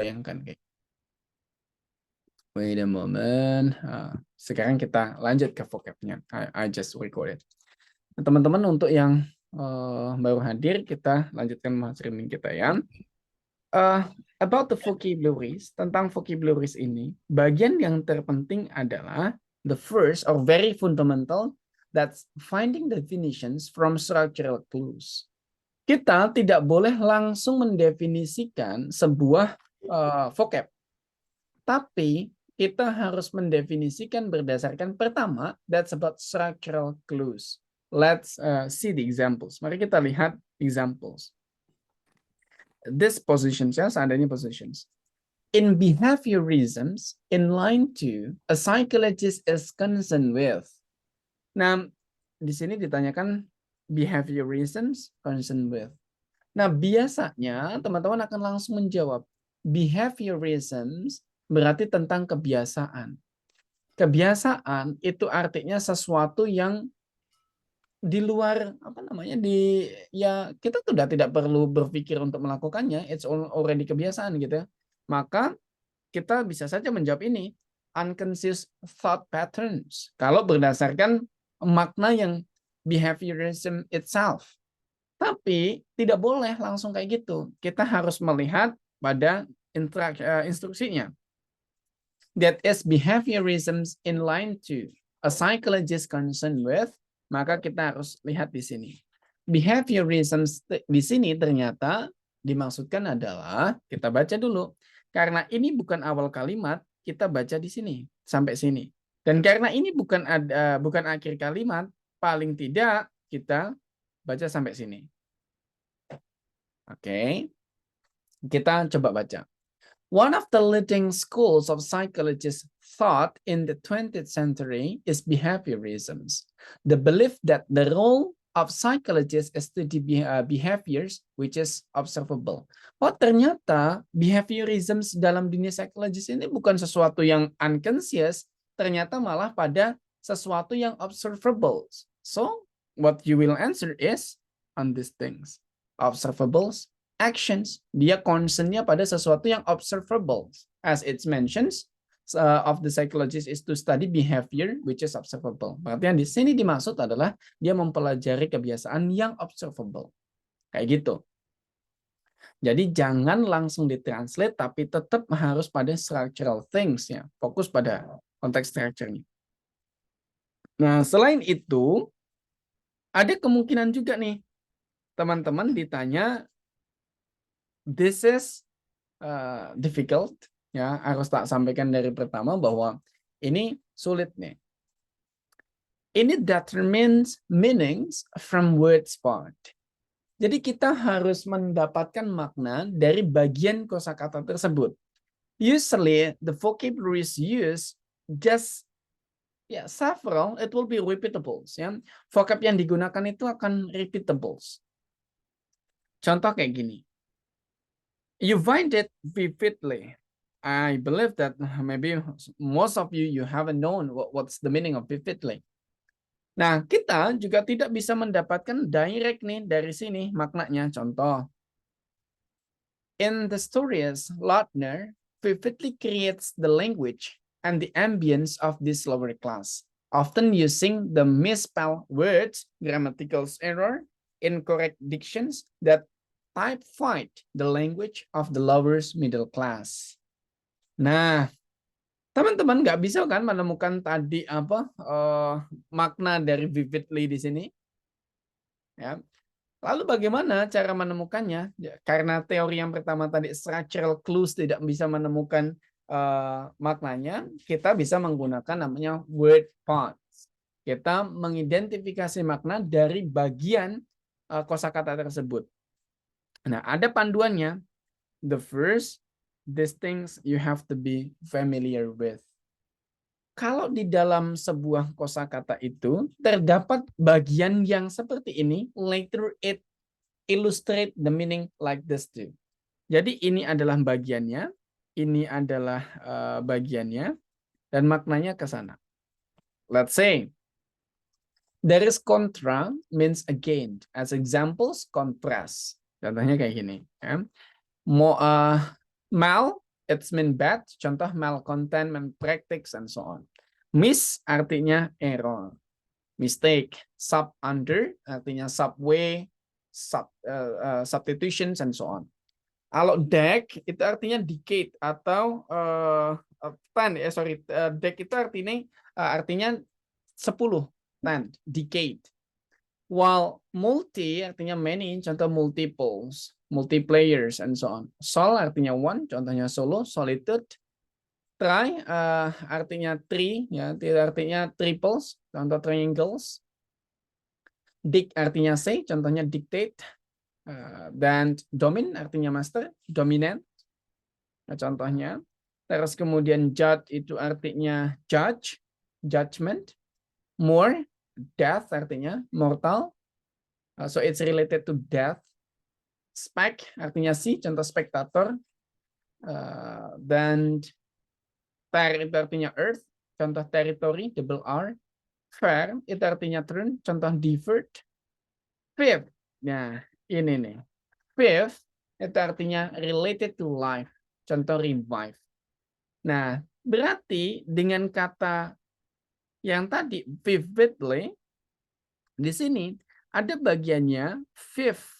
bayangkan kayak. Wait a moment. Sekarang kita lanjut ke vocabnya. I just recorded. Teman-teman, untuk yang baru hadir, kita lanjutkan streaming kita ya. About the vocabularies, tentang vocabularies ini, bagian yang terpenting adalah the first or very fundamental, that's finding definitions from structural clues. Kita tidak boleh langsung mendefinisikan sebuah vocab, tapi kita harus mendefinisikan berdasarkan pertama, that's about structural clues. Let's see the examples. Mari kita lihat examples. This positions, ya, seandainya positions. In behaviorisms, in line 2, a psychologist is concerned with. Nah, di sini ditanyakan behaviorisms concerned with. Nah, biasanya teman-teman akan langsung menjawab behaviorisms berarti tentang kebiasaan. Kebiasaan itu artinya sesuatu yang di luar ya kita sudah tidak perlu berpikir untuk melakukannya, it's already kebiasaan gitu ya. Maka kita bisa saja menjawab ini unconscious thought patterns kalau berdasarkan makna yang behaviorism itself. Tapi tidak boleh langsung kayak gitu. Kita harus melihat pada instruksinya. That is behaviorisms in line 2. A psychologist concerned with, maka kita harus lihat di sini. Behaviorisms di sini ternyata dimaksudkan adalah, kita baca dulu. Karena ini bukan awal kalimat, kita baca di sini sampai sini. Dan karena ini bukan akhir kalimat, paling tidak kita baca sampai sini. Oke. Kita coba baca. One of the leading schools of psychologists thought in the 20th century is behaviorisms. The belief that the role of psychologists is to study behaviors which is observable. Oh, ternyata behaviorisms dalam dunia psikologis ini bukan sesuatu yang unconscious, ternyata malah pada sesuatu yang observable. So, what you will answer is on these things. Observables, actions, dia concernnya pada sesuatu yang observable. As it mentions, of the psychologist is to study behavior which is observable. Berarti yang di sini dimaksud adalah dia mempelajari kebiasaan yang observable. Kayak gitu. Jadi jangan langsung ditranslate, tapi tetap harus pada structural things ya. Fokus pada konteks structure-nya. Nah, selain itu, ada kemungkinan juga nih, teman-teman ditanya, this is difficult, ya, harus tak sampaikan dari pertama bahwa ini sulit nih. Ini determines meanings from words part. Jadi kita harus mendapatkan makna dari bagian kosakata tersebut. Usually the vocabulary is used just several, it will be repeatables, ya. Vocab yang digunakan itu akan repeatables. Contoh kayak gini. You find it vividly. I believe that maybe most of you haven't known what's the meaning of vividly. Nah, kita juga tidak bisa mendapatkan direct nih dari sini maknanya. Contoh. In the stories, Lautner vividly creates the language and the ambience of this lower class, often using the misspelled words, grammatical error, incorrect dictions that typified the language of the lower middle class. Nah, teman-teman nggak bisa kan menemukan tadi makna dari vividly di sini? Ya. Lalu bagaimana cara menemukannya? Ya, karena teori yang pertama tadi structural clues tidak bisa menemukan maknanya, kita bisa menggunakan namanya word parts. Kita mengidentifikasi makna dari bagian kosakata tersebut. Nah, ada panduannya. The first, these things you have to be familiar with. Kalau di dalam sebuah kosakata itu terdapat bagian yang seperti ini, later it illustrate the meaning like this too. Jadi ini adalah bagiannya, ini adalah bagiannya, dan maknanya ke sana. Let's say, there is contra means again. As examples, contrast. Contohnya kayak gini. Ya. Mal it's mean bad, contoh malcontent, malpractice, and so on. Miss artinya error, mistake. Sub under artinya subway, substitutions, and so on. Kalau deck itu artinya decade atau deck itu artinya 10, 10, decade. While multi artinya many, contoh multiples, multiplayers, and so on. Sol artinya one, contohnya solo, solitude. Tri artinya three, ya, artinya triples, contoh triangles. Dic artinya say, contohnya dictate. Dan domin artinya master, dominant. Nah, contohnya. Terus kemudian judge itu artinya judge, judgment. More, death artinya mortal. So it's related to death. Spec artinya si, contoh spektator. Dan ter itu artinya earth, contoh territory, double R. Fair itu artinya turn, contoh deferred. Fifth, nah ini nih. Fifth itu artinya related to life, contoh revive. Nah, berarti dengan kata yang tadi vividly, di sini ada bagiannya fifth.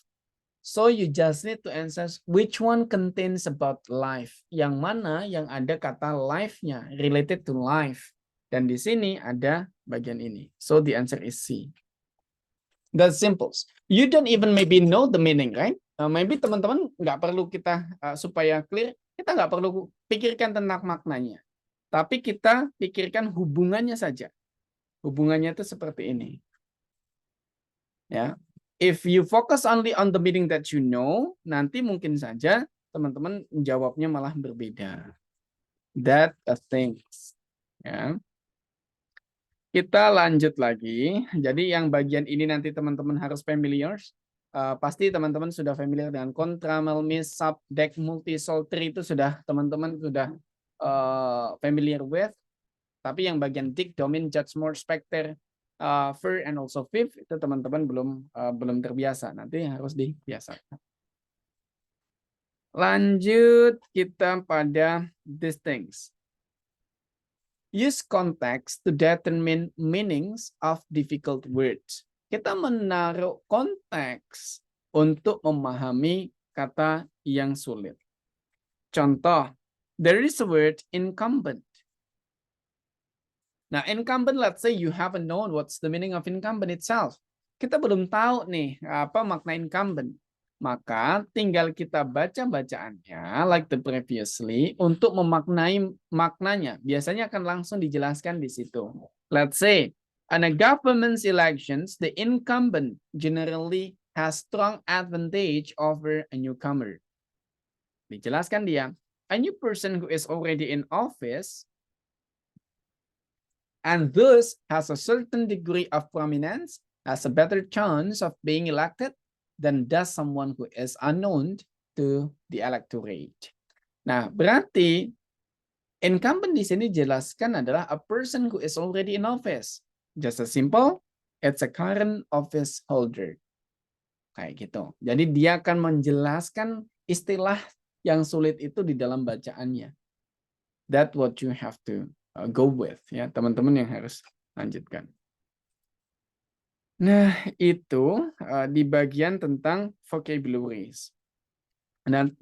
So you just need to answer which one contains about life. Yang mana yang ada kata life-nya, related to life. Dan di sini ada bagian ini. So the answer is C. That's simple. You don't even maybe know the meaning, right? Maybe teman-teman nggak perlu kita supaya clear, kita nggak perlu pikirkan tentang maknanya. Tapi kita pikirkan hubungannya saja. Hubungannya itu seperti ini. Ya. If you focus only on the meaning that you know, nanti mungkin saja teman-teman jawabnya malah berbeda. That a things. Ya. Kita lanjut lagi. Jadi yang bagian ini nanti teman-teman harus familiar. Pasti teman-teman sudah familiar dengan kontra, melmis, sub, deck, multi, sol, tri itu sudah teman-teman sudah familiar with. Tapi yang bagian dic, domin, judge, more, specter, fir, and also fifth itu teman-teman belum terbiasa. Nanti harus dibiasakan. Lanjut kita pada these things. Use context to determine meanings of difficult words. Kita menaruh konteks untuk memahami kata yang sulit. Contoh, there is a word incumbent. Nah, incumbent, let's say you haven't known what's the meaning of incumbent itself. Kita belum tahu nih apa makna incumbent. Maka tinggal kita baca bacaannya like the previously untuk memaknai maknanya. Biasanya akan langsung dijelaskan di situ. Let's say, in a government's elections, the incumbent generally has strong advantage over a newcomer. Dijelaskan dia, a new person who is already in office and thus has a certain degree of prominence has a better chance of being elected than does someone who is unknown to the electorate. Nah, berarti incumbent di sini jelaskan adalah a person who is already in office. Just as simple, it's a current office holder. Kayak gitu. Jadi dia akan menjelaskan istilah yang sulit itu di dalam bacaannya. That's what you have to go with, ya teman-teman yang harus lanjutkan. Nah, itu di bagian tentang vocabularies. Dan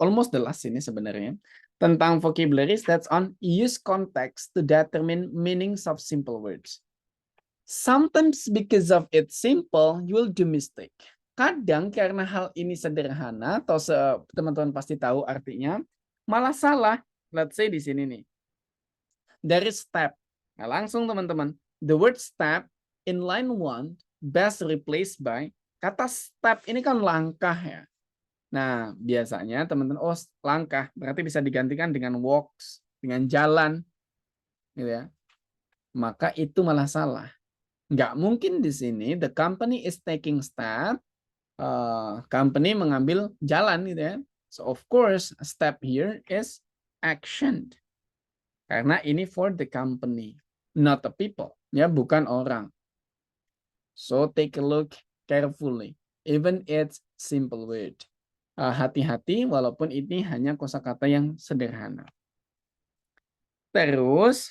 almost the last ini sebenarnya, tentang vocabularies, that's on use context to determine meanings of simple words. Sometimes because of it's simple, you will do mistake. Kadang karena hal ini sederhana, atau teman-teman pasti tahu artinya, malah salah. Let's say di sini nih. There is step. Nah, langsung teman-teman, the word step in line 1 best replaced by kata step ini kan langkah ya. Nah, biasanya teman-teman langkah berarti bisa digantikan dengan walks, dengan jalan gitu ya. Maka itu malah salah. Nggak mungkin di sini the company is taking step, company mengambil jalan gitu ya. So of course step here is action. Karena ini for the company, not the people, ya bukan orang. So take a look carefully, even it's simple word. hati-hati walaupun ini hanya kosakata yang sederhana. Terus,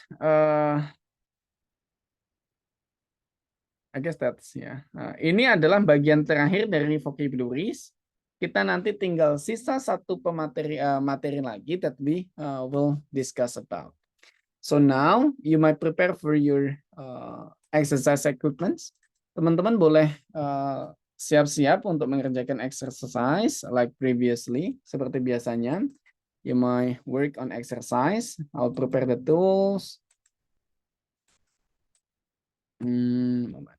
I guess that's ya. Ini adalah bagian terakhir dari vocabularies. Kita nanti tinggal sisa satu materi lagi that we will discuss about. So now you might prepare for your exercise equipments. Teman-teman boleh siap-siap untuk mengerjakan exercise like previously, seperti biasanya. You might work on exercise. I'll prepare the tools. Moment.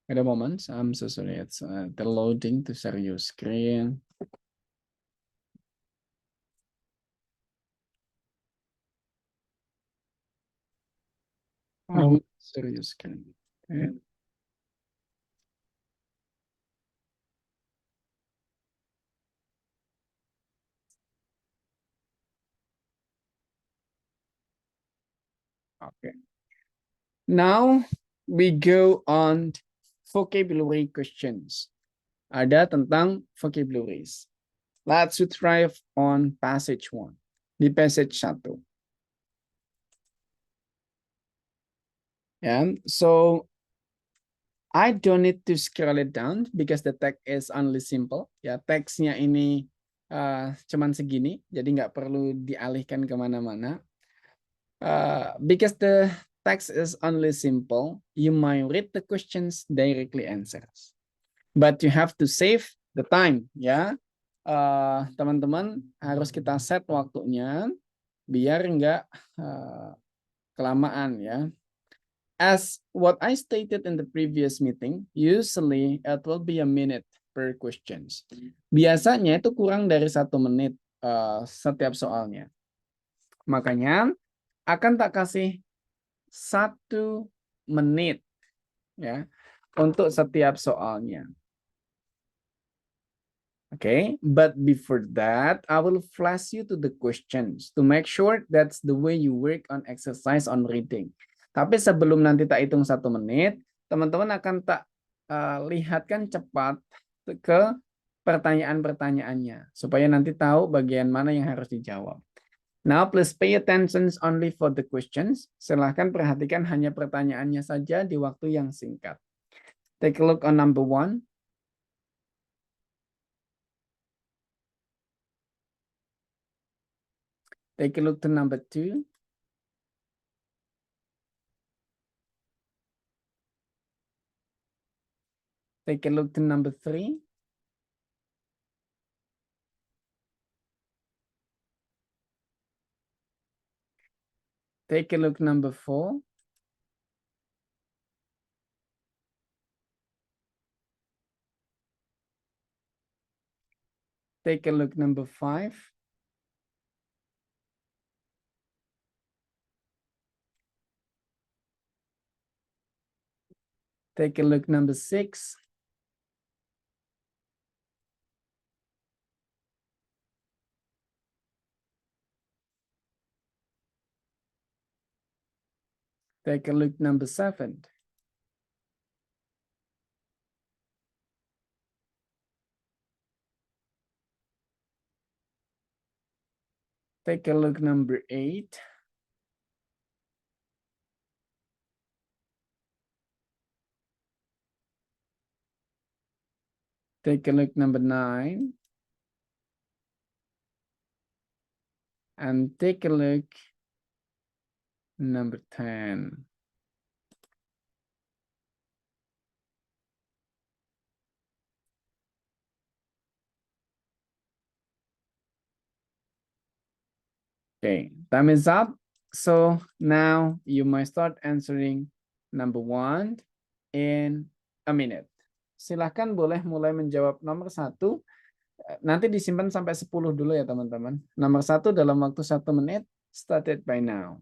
At the moment, I'm so sorry. It's the loading to share your screen. Oh, share your screen. Okay. Okay. Now we go on vocabulary questions. Ada tentang vocabularies. Let's try on passage 1. Di passage 1. Yeah, so I don't need to scroll it down because the text is only simple. Ya, teksnya ini cuman segini, jadi nggak perlu dialihkan kemana-mana. Because the text is only simple, you might read the questions directly answers. But you have to save the time, ya. Teman-teman harus kita set waktunya biar nggak kelamaan, ya. As what I stated in the previous meeting, usually it will be a minute per questions. Biasanya itu kurang dari 1 menit setiap soalnya. Makanya akan tak kasih 1 menit ya untuk setiap soalnya. Okay, but before that, I will flash you to the questions to make sure that's the way you work on exercise on reading. Tapi sebelum nanti tak hitung 1 menit, teman-teman akan tak lihatkan cepat ke pertanyaan-pertanyaannya supaya nanti tahu bagian mana yang harus dijawab. Now please pay attention only for the questions. Silahkan perhatikan hanya pertanyaannya saja di waktu yang singkat. Take a look on number 1. Take a look to number 2. Take a look to number 3. Take a look number 4. Take a look number 5. Take a look number 6. Take a look number 7. Take a look number 8. Take a look number 9. And take a look number 10. Okay, time is up. So now you might start answering number 1 in a minute. Silahkan boleh mulai menjawab nomor 1 Nanti disimpan sampai 10 dulu ya teman-teman. Nomor 1 dalam waktu 1 menit, started by now.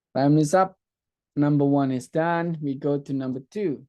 Time is up. Number 1 is done. We go to number 2.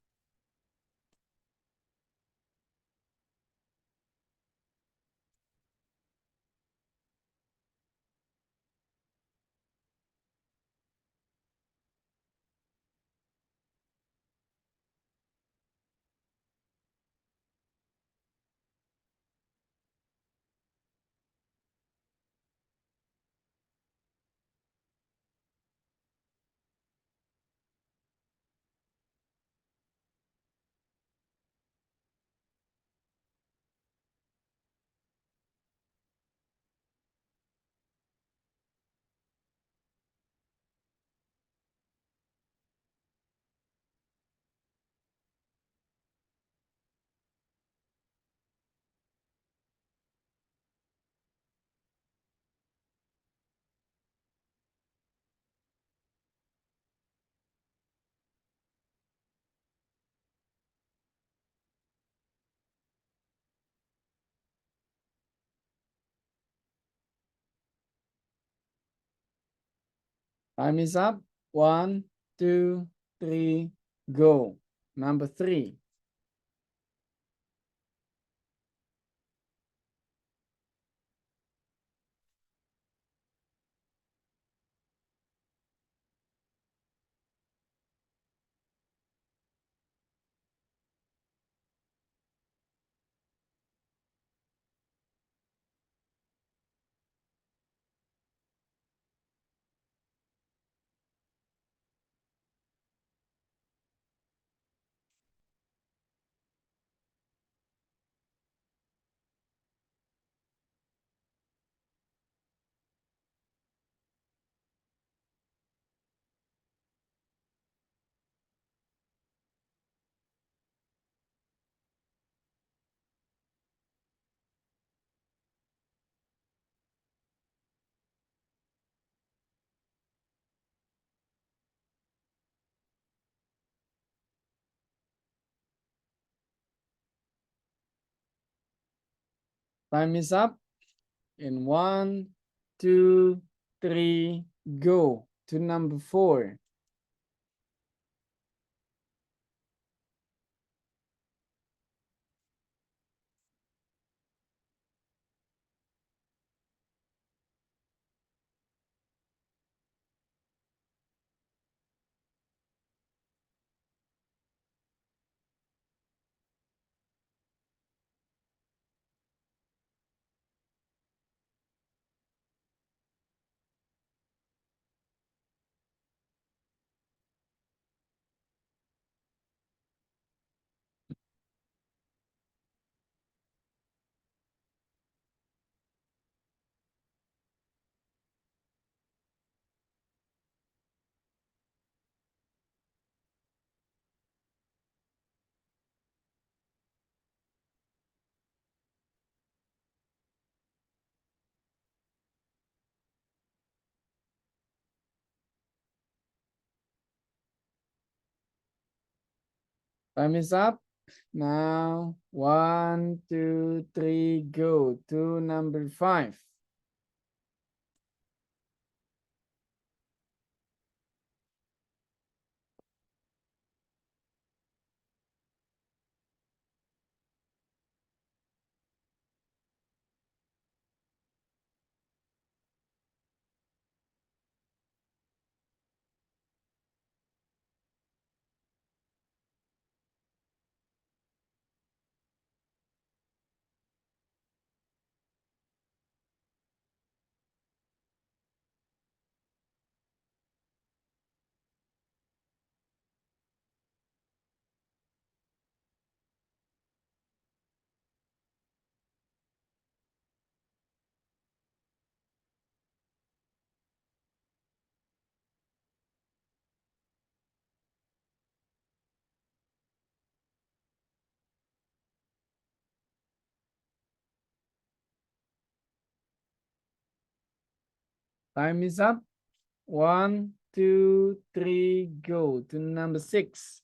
Time is up. 1, 2, 3, go. Number 3. Time is up. In 1, 2, 3, go to number 4. Time is up. Now, 1, 2, 3, go to number 5. Time is up. One, two, three, go to number 6.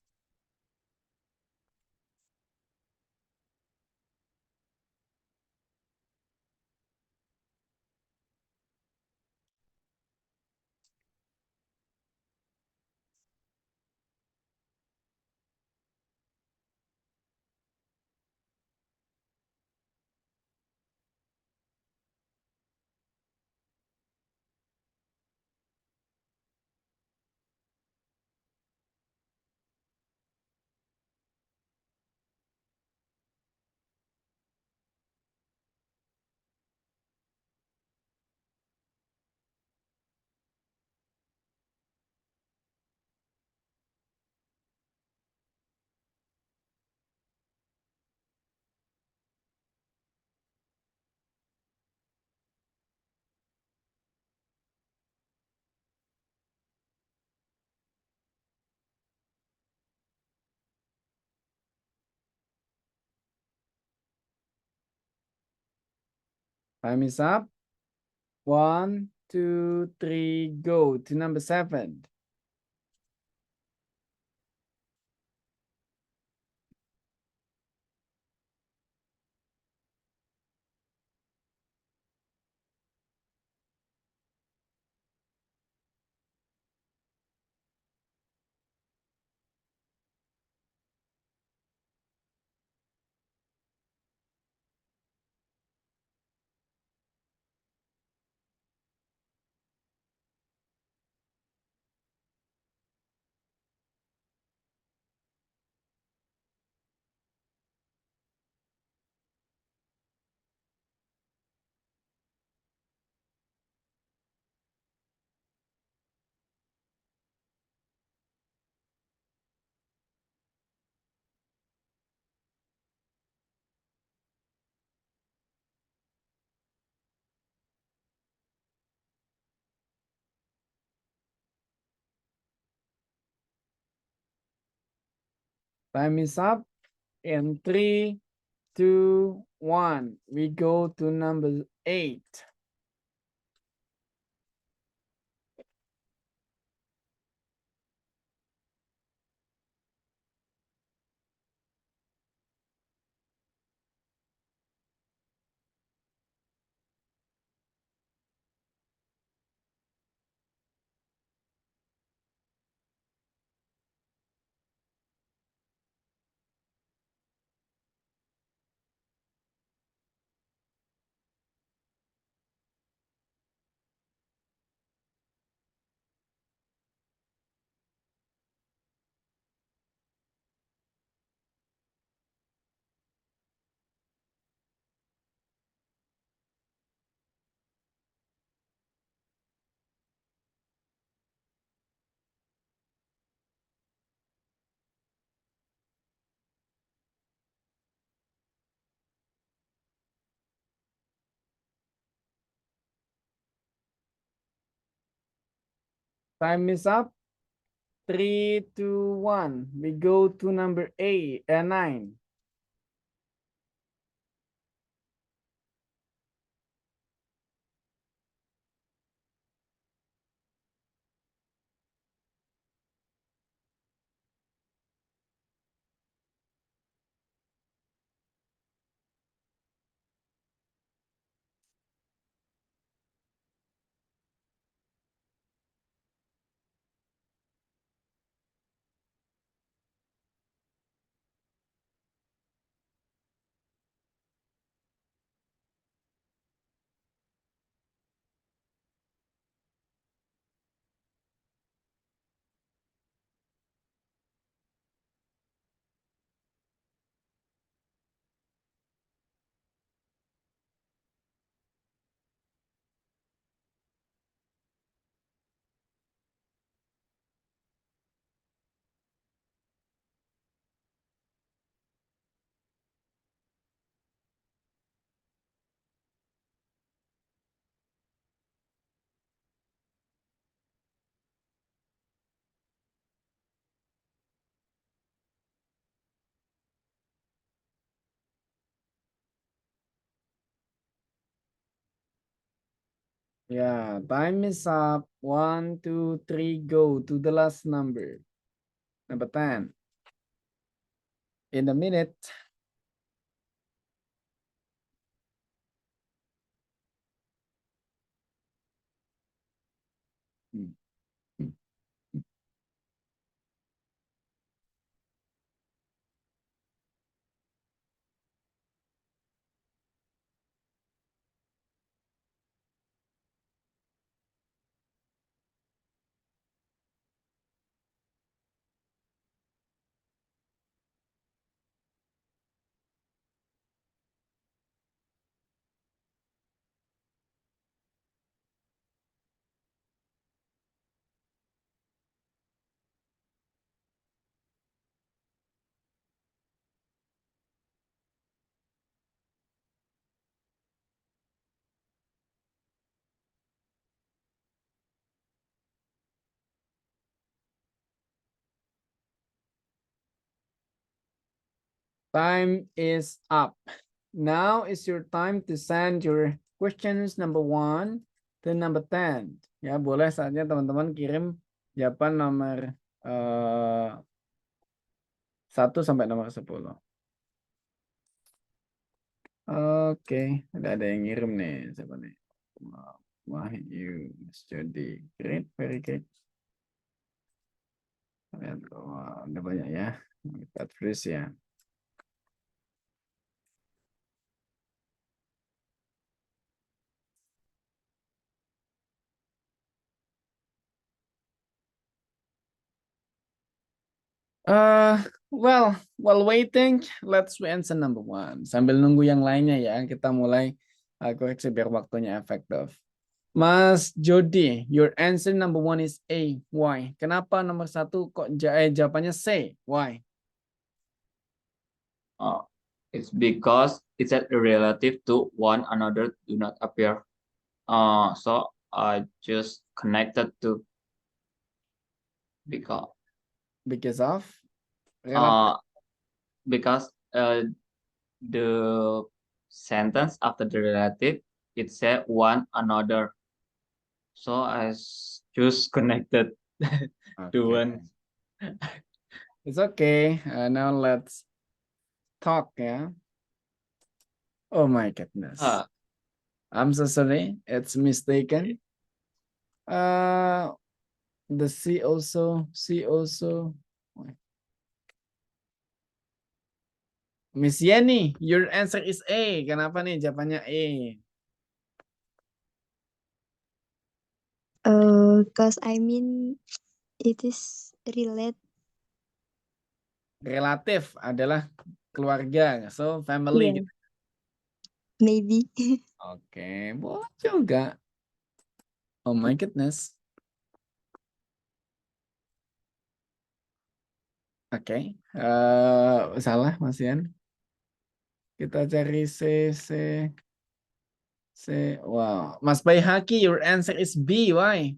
Time is up. One, two, three, go to number 7. Time is up. In 3, 2, 1. We go to number 8. Time is up. 3, 2, 1. We go to number 8 and 9. Yeah, time is up. 1, 2, 3, go to the last number. Number 10. In a minute. Hmm. Time is up. Now is your time to send your questions number 1 to number 10. Ya, boleh saatnya teman-teman kirim jawaban nomor 1 sampai nomor 10. Oke, ada yang ngirim nih. Siapa nih? Wahyu, Jody. Great, very great. Ada banyak ya. Kita tulis ya. Well, while waiting, let's answer number 1. Sambil nunggu yang lainnya ya, kita mulai koreksi biar waktunya efektif. Mas Jody, your answer number 1 is A. Why? Kenapa nomor 1 kok jawabannya C? Why? It's because it's a relative to one another do not appear. So I just connected to because of because the sentence after the relative it said one another. So I just connected to one. It's okay. Now let's talk ya. Oh my goodness. I'm so sorry. It's mistaken. The C also. Miss Yenny, your answer is A. Kenapa nih jawabannya A? Because I mean it is Relatif adalah keluarga. So family. Yeah. Maybe. Oke, boleh juga. Oh my goodness. Oke, salah Mas Yan. Kita cari C. Wow, Mas Baihaki, your answer is B. Why?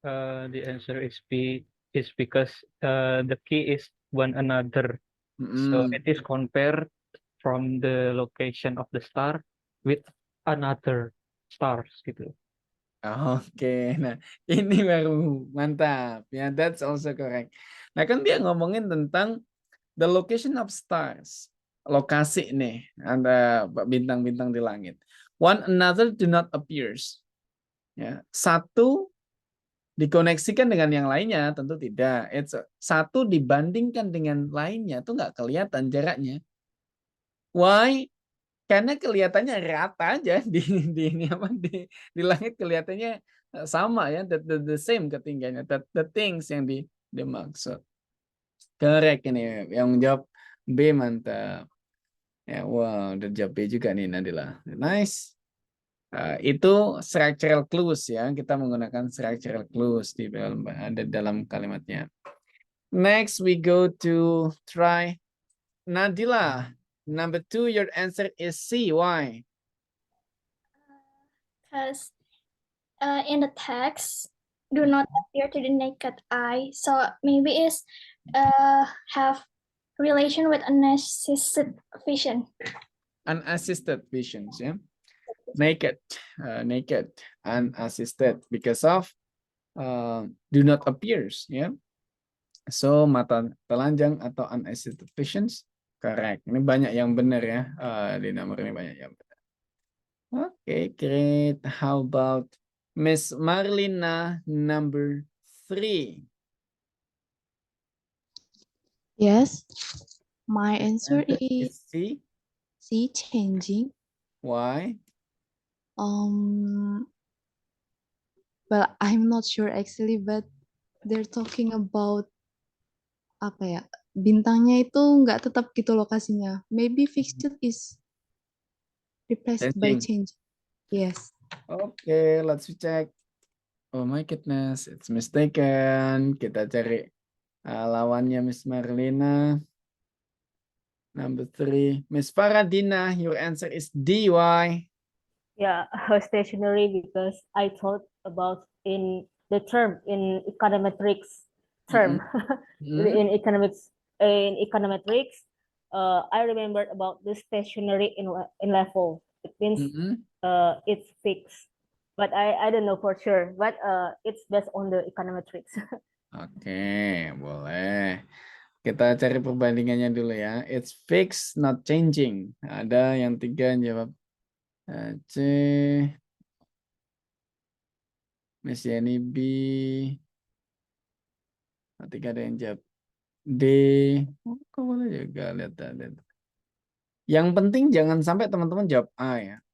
The answer is B is because the key is one another. So it is compared from the location of the star with another stars gitu. Oke, nah ini baru mantap ya, that's also correct. Nah kan dia ngomongin tentang the location of stars, lokasi nih ada bintang-bintang di langit. One another do not appears. Ya, satu dikoneksikan dengan yang lainnya tentu tidak. Satu dibandingkan dengan lainnya tuh nggak kelihatan jaraknya. Why? Karena kelihatannya rata aja di langit kelihatannya sama ya, the same ketinggiannya, the things yang dimaksud. Correct ini yang jawab B, mantap. Ya, wow, udah jawab B juga nih Nadila. Nice. Itu structural clues ya, kita menggunakan structural clues di dalam kalimatnya. Next we go to try Nadila. Number 2, your answer is C. Why? Because in the text do not appear to the naked eye, so maybe it's have relation with unassisted vision. Unassisted visions ya. naked, unassisted because of do not appears, ya. So mata telanjang atau unassisted visions, correct. Ini banyak yang benar ya, di nomor ini banyak yang benar. Okay, great. How about Miss Marlina number 3? Yes, my answer Answer is C. C, changing. Why? Well, I'm not sure actually, but they're talking about apa ya, bintangnya itu nggak tetap gitu lokasinya. Maybe fixed is replaced by Changing. change. Yes. Okay, let's check. Oh my goodness, it's mistaken. Kita cari lawannya Miss Marlina. Number 3. Miss Faradina, your answer is D. Why? Yeah, stationary because I thought about in the term in econometrics term in econometrics. I remembered about the stationary in level. It means it's fixed, but I don't know for sure. But it's based on the econometrics. Oke, boleh. Kita cari perbandingannya dulu ya. It's fixed, not changing. Ada yang 3 jawab C. Miss Yani B. 3 ada yang jawab D. Oh, kok boleh juga lihat. Yang penting jangan sampai teman-teman jawab A ya.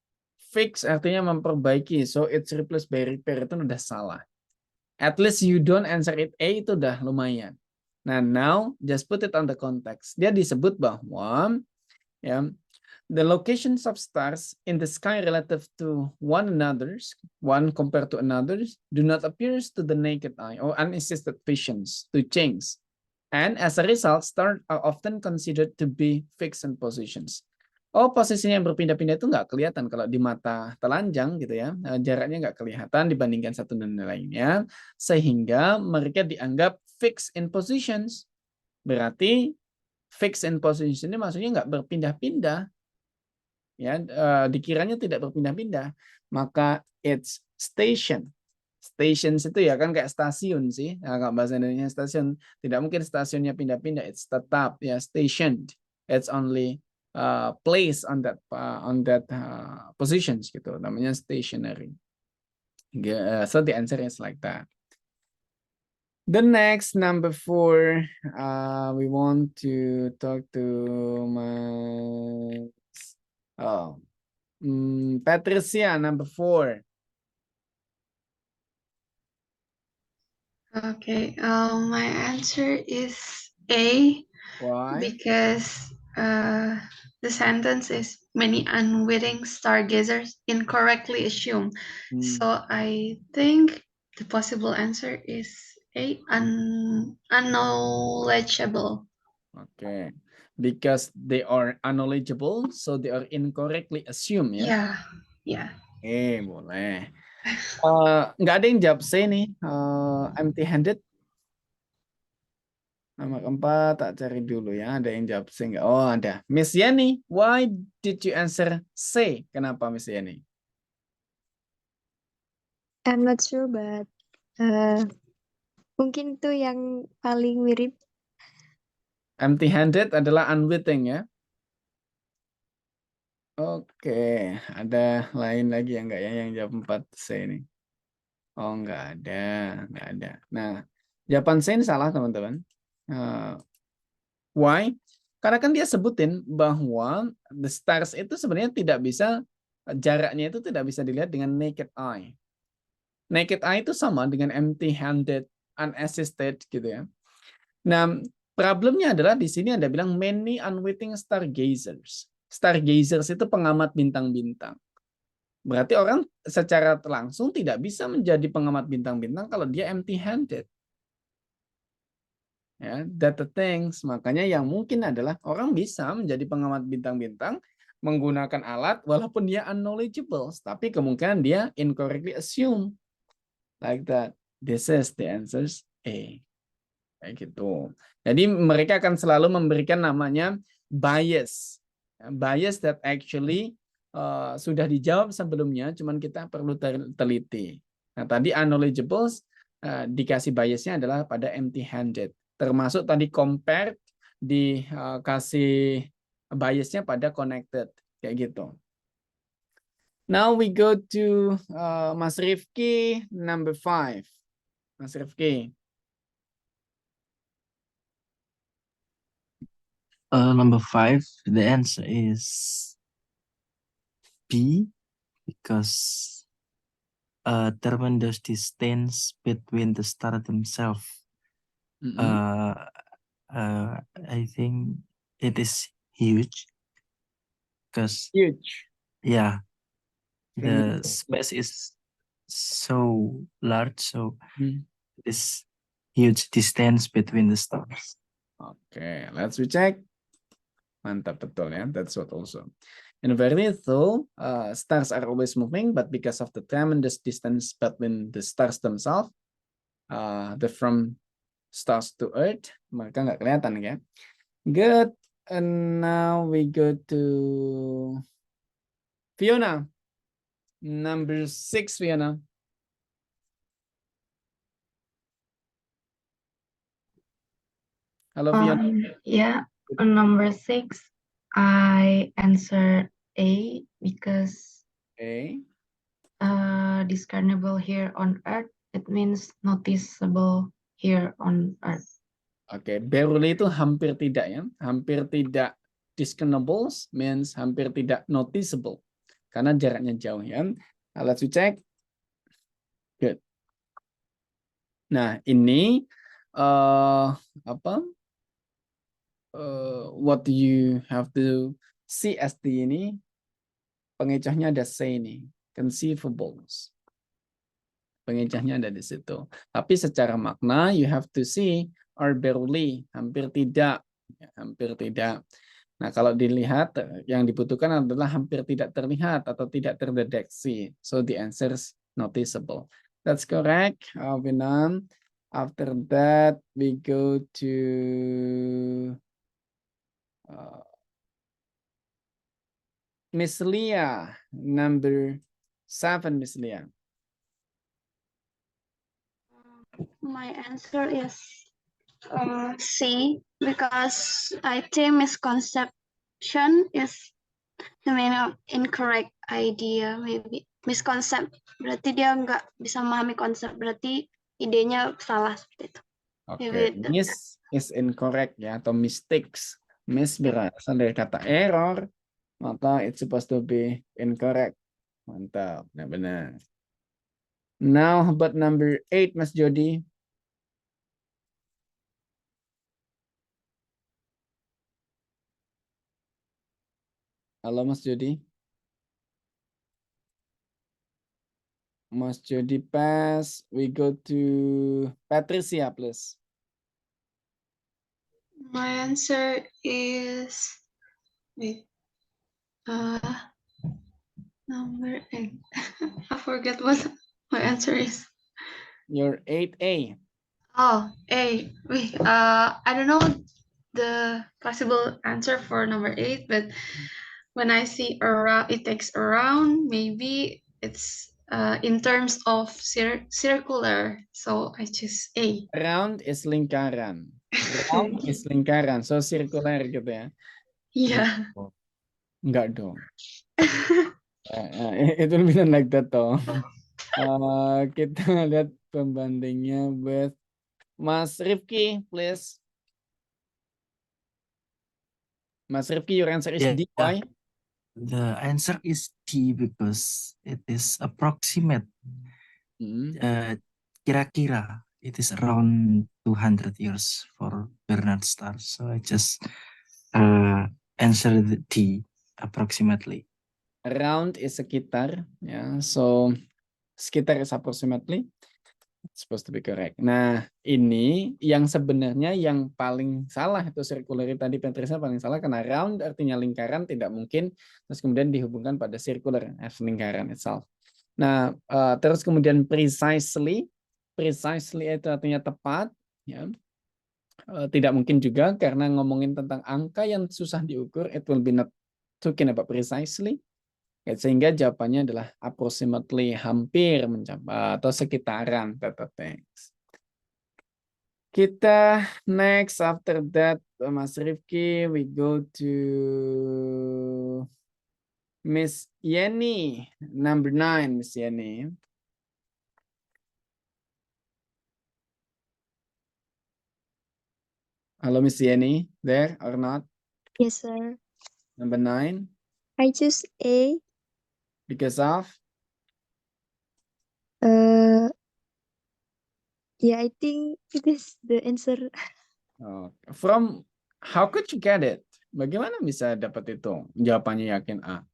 Fix artinya memperbaiki. So it's replaced by repair itu udah salah. At least you don't answer it A itu udah lumayan. Nah, now just put it on the context. Dia disebut bahwa ya, the locations of stars in the sky relative to one another's, one compared to another's, do not appear to the naked eye or unassisted visions to change. And as a result, stars are often considered to be fixed in positions. Oh, posisinya yang berpindah-pindah itu nggak kelihatan kalau di mata telanjang gitu ya. Jaraknya nggak kelihatan dibandingkan satu dan lainnya. Sehingga mereka dianggap fixed in positions. Berarti fixed in position ini maksudnya nggak berpindah-pindah. Ya, dikiranya tidak berpindah-pindah. Maka it's station. Stations itu ya kan kayak stasiun sih. Nah, kalau bahasa Indonesia stasiun. Tidak mungkin stasiunnya pindah-pindah. It's tetap ya stationed. It's only place on that positions gitu, namanya stationary. So the answer is like that. The next number 4, we want to talk to Patricia, number 4. Okay, my answer is A. Why? Because the sentence is many unwitting stargazers incorrectly assume. So I think the possible answer is A, unknowledgeable. Okay, because they are unknowledgeable, so they are incorrectly assumed ya. Yeah. Boleh. Nggak ada yang jawab C nih, empty-handed. Nomor 4 tak cari dulu ya. Ada yang jawab C nggak? Oh ada. Miss Yani, why did you answer C? Kenapa Miss Yani? I'm not sure, but mungkin itu yang paling mirip. Empty-handed adalah unwitting ya. Oke, ada lain lagi yang nggak ya yang jawab 4C ini? Oh nggak ada. Nah, jawaban C ini salah teman-teman. Why? Karena kan dia sebutin bahwa the stars itu sebenarnya tidak bisa, jaraknya itu tidak bisa dilihat dengan naked eye. Naked eye itu sama dengan empty-handed, unassisted gitu ya. Nah, problemnya adalah di sini Anda bilang many unwitting stargazers. Stargazers itu pengamat bintang-bintang. Berarti orang secara langsung tidak bisa menjadi pengamat bintang-bintang kalau dia empty-handed. Ya, that the things. Makanya yang mungkin adalah orang bisa menjadi pengamat bintang-bintang menggunakan alat walaupun dia unknowledgeable, tapi kemungkinan dia incorrectly assume like that. This is the answers A. Kayak gitu. Jadi mereka akan selalu memberikan namanya bias. Bias that actually sudah dijawab sebelumnya, cuman kita perlu teliti. Nah, tadi unknowledgeables dikasih biasnya adalah pada empty-handed. Termasuk tadi compared dikasih biasnya pada connected, kayak gitu. Now we go to Mas Rifki, number 5. Mas Rifki. Number 5, the answer is B, because tremendous distance between the stars themselves. I think it is huge, because Huge. yeah, the space is so large, so this huge distance between the stars. Okay, let's recheck. Mantap, betul ya. That's what also. In very though, stars are always moving, but because of the tremendous distance between the stars themselves, from stars to Earth, mereka nggak kelihatan ya. Good. And now we go to Fiona. Number 6, Fiona. Hello, Fiona. Yeah, on number 6, I answer A because Okay. discernible here on Earth, it means noticeable here on Earth. Oke, barely itu hampir tidak ya. Hampir tidak discernible means hampir tidak noticeable. Karena jaraknya jauh ya. Let's check. Good. Nah, ini what you have to see as the ini pengecahnya ada C ini, conceivables. Pengecahnya ada di situ. Tapi secara makna you have to see or barely, hampir tidak, ya, hampir tidak. Nah, kalau dilihat yang dibutuhkan adalah hampir tidak terlihat atau tidak terdeteksi. So the answer is noticeable. That's correct, Alvinan. After that, we go to Miss Leah, number 7, Miss Leah. My answer is C, because I think misconception is the meaning of incorrect idea, maybe. Misconcept, berarti dia nggak bisa memahami konsep, berarti idenya salah seperti itu. Oke, miss is incorrect ya, atau mistakes. Miss berasal dari kata error, maka it's supposed to be incorrect. Mantap, nah benar. Now, how about number 8, Mas Jody? Halo, Mas Jody. Mas Jody pass. We go to Patricia, please. My answer is, wait, number 8. I forget what my answer is. Your 8A. Oh, A. Wait, I don't know the possible answer for number 8, but when I see around, it takes around, maybe it's in terms of circular, so I choose A. Round is lingkaran. Round is lingkaran, so circular gitu ya. Iya. Enggak dong. Itu lebih like that toh. Kita lihat pembandingnya with Mas Rifki, please. Mas Rifki, your answer is D. Why? The answer is D because it is approximate. Kira-kira it is around 200 years for Bernard star. So I just answer the D, approximately. Around is sekitar, ya. So sekitar is approximately. It's supposed to be correct. Nah, ini yang sebenarnya yang paling salah itu circular tadi Patricia paling salah karena round artinya lingkaran tidak mungkin terus kemudian dihubungkan pada circular as lingkaran itself. Nah, terus kemudian precisely itu artinya tepat, ya. Tidak mungkin juga karena ngomongin tentang angka yang susah diukur, it will be not talking about precisely. Ya, sehingga jawabannya adalah approximately, hampir mencapai atau sekitaran data thanks. Kita next after that, Mas Rifki, we go to Miss Yeni, number 9, Miss Yeni. Hello, Miss Yeni, there or not? Yes, sir. Number 9, I choose A. because of? Yeah, I think it is the answer. Oh, from, how could you get it? Bagaimana bisa dapat itu? Jawabannya yakin A.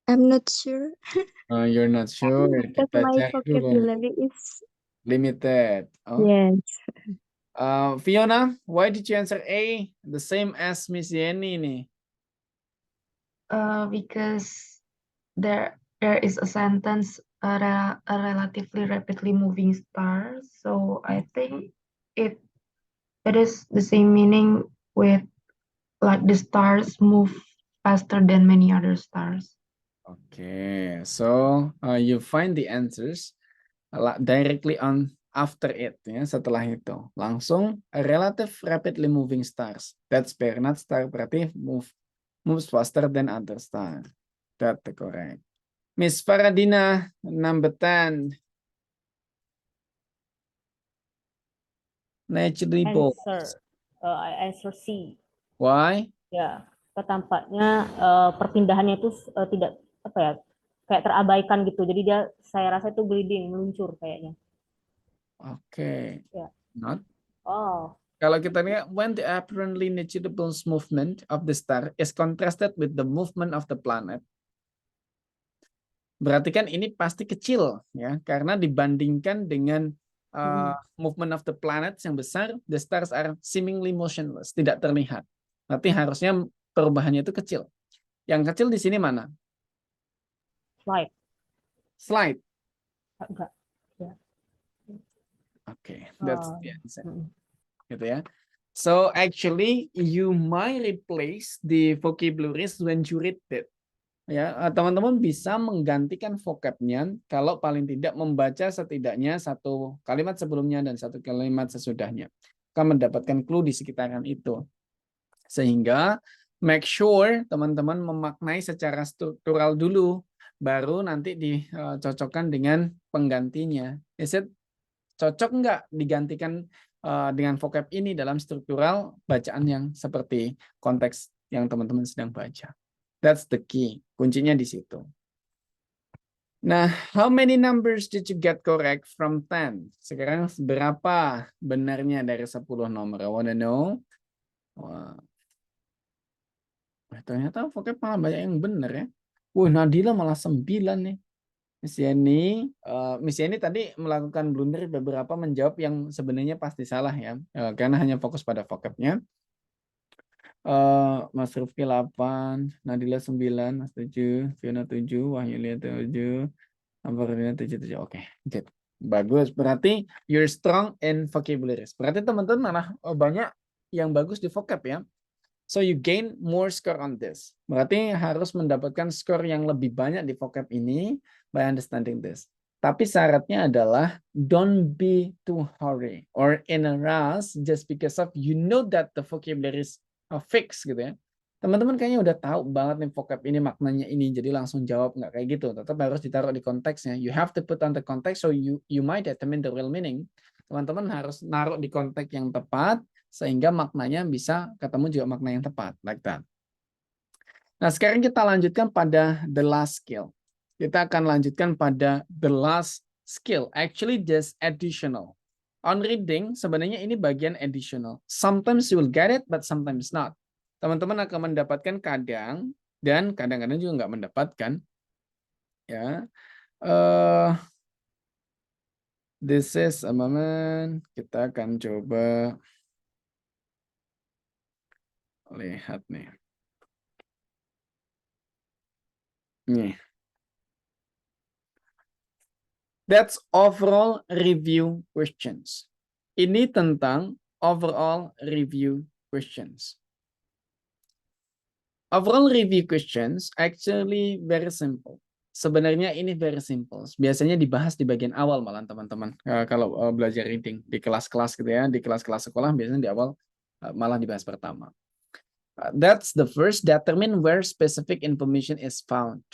I'm not sure. You're not sure. Because Kita my cari dulu. vocabulary is Limited. Oh. yes. Fiona, why did you answer A? The same as Miss Yeni nih. Because there is a sentence a relatively rapidly moving star, so I think it is the same meaning with like the stars move faster than many other stars. Okay, so you find the answers directly on after it, ya, setelah itu langsung a relative rapidly moving stars. That's Bernard star, berarti moves faster than other star. That's correct. Miss Faradina, number 10. Naturally bold. I answer C. Why? Ya, tampaknya perpindahannya itu tidak apa ya, kayak terabaikan gitu. Jadi dia, saya rasa itu gliding, meluncur kayaknya. Oke. Ya. Not. Oh. Kalau kita lihat, when the apparently negligible movement of the star is contrasted with the movement of the planet, berarti kan ini pasti kecil, ya, karena dibandingkan dengan movement of the planets yang besar, the stars are seemingly motionless, tidak terlihat. Berarti harusnya perubahannya itu kecil. Yang kecil di sini mana? Slide. Slide. Enggak. Ya. Okay, that's the answer. Gitu ya. So actually you might replace the vocabularies when you read it. Ya, teman-teman bisa menggantikan vocabnya kalau paling tidak membaca setidaknya satu kalimat sebelumnya dan satu kalimat sesudahnya. Akan mendapatkan clue di sekitaran itu. Sehingga make sure teman-teman memaknai secara struktural dulu, baru nanti dicocokkan dengan penggantinya. Is it cocok nggak digantikan dengan vocab ini dalam struktural bacaan yang seperti konteks yang teman-teman sedang baca? That's the key. Kuncinya di situ. Nah, how many numbers did you get correct from 10? Sekarang berapa benarnya dari 10 nomor? I wanna know. Wah. Ternyata vocab malah banyak yang benar ya. Nadila malah 9 nih. Miss Yeni tadi melakukan blunder beberapa menjawab yang sebenarnya pasti salah ya. Karena hanya fokus pada vocabnya. Mas Rifki 8, Nadila 9, Mas 7, Fiona 7, Wahyulia 7, Ambarina 7. Oke, good. Bagus. Berarti you're strong in vocabularies. Berarti teman-teman malah banyak yang bagus di vocab ya. So you gain more score on this. Berarti harus mendapatkan skor yang lebih banyak di vocab ini by understanding this. Tapi syaratnya adalah don't be too hurry or in a rush just because of you know that the vocabulary is fix gitu ya. Teman-teman kayaknya udah tahu banget nih vocab ini maknanya ini, jadi langsung jawab, nggak kayak gitu. Tetap harus ditaruh di konteksnya. You have to put on the context so you might determine the real meaning. Teman-teman harus naruh di konteks yang tepat sehingga maknanya bisa ketemu juga makna yang tepat, like that. Nah, sekarang kita lanjutkan pada the last skill. Kita akan lanjutkan pada the last skill. Actually, just additional. On reading, sebenarnya ini bagian additional. Sometimes you will get it, but sometimes not. Teman-teman akan mendapatkan kadang, dan kadang-kadang juga nggak mendapatkan. Ya, this is a moment. Kita akan coba lihat nih. Nih. That's overall review questions. Ini tentang overall review questions. Overall review questions actually very simple. Sebenarnya ini very simple. Biasanya dibahas di bagian awal malah teman-teman. Kalau belajar reading di kelas-kelas gitu ya, di kelas-kelas sekolah biasanya di awal malah dibahas pertama. That's the first. Determine where specific information is found.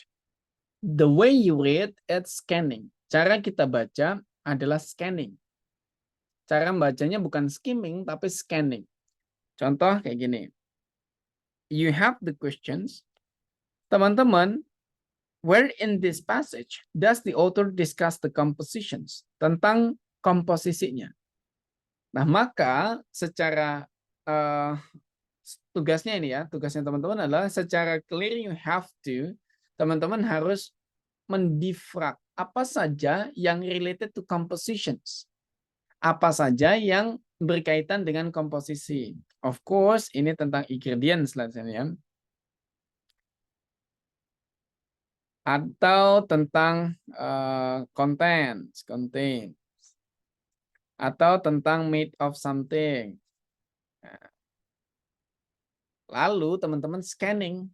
The way you read, it's scanning. Cara kita baca adalah scanning. Cara bacanya bukan skimming, tapi scanning. Contoh kayak gini. You have the questions. Teman-teman, where in this passage does the author discuss the compositions? Tentang komposisinya. Nah, maka secara tugasnya ini ya, tugasnya teman-teman adalah secara clear you have to, teman-teman harus mendifrak apa saja yang related to compositions. Apa saja yang berkaitan dengan komposisi. Of course, ini tentang ingredients lah ya. Atau tentang contain, atau tentang made of something. Lalu teman-teman scanning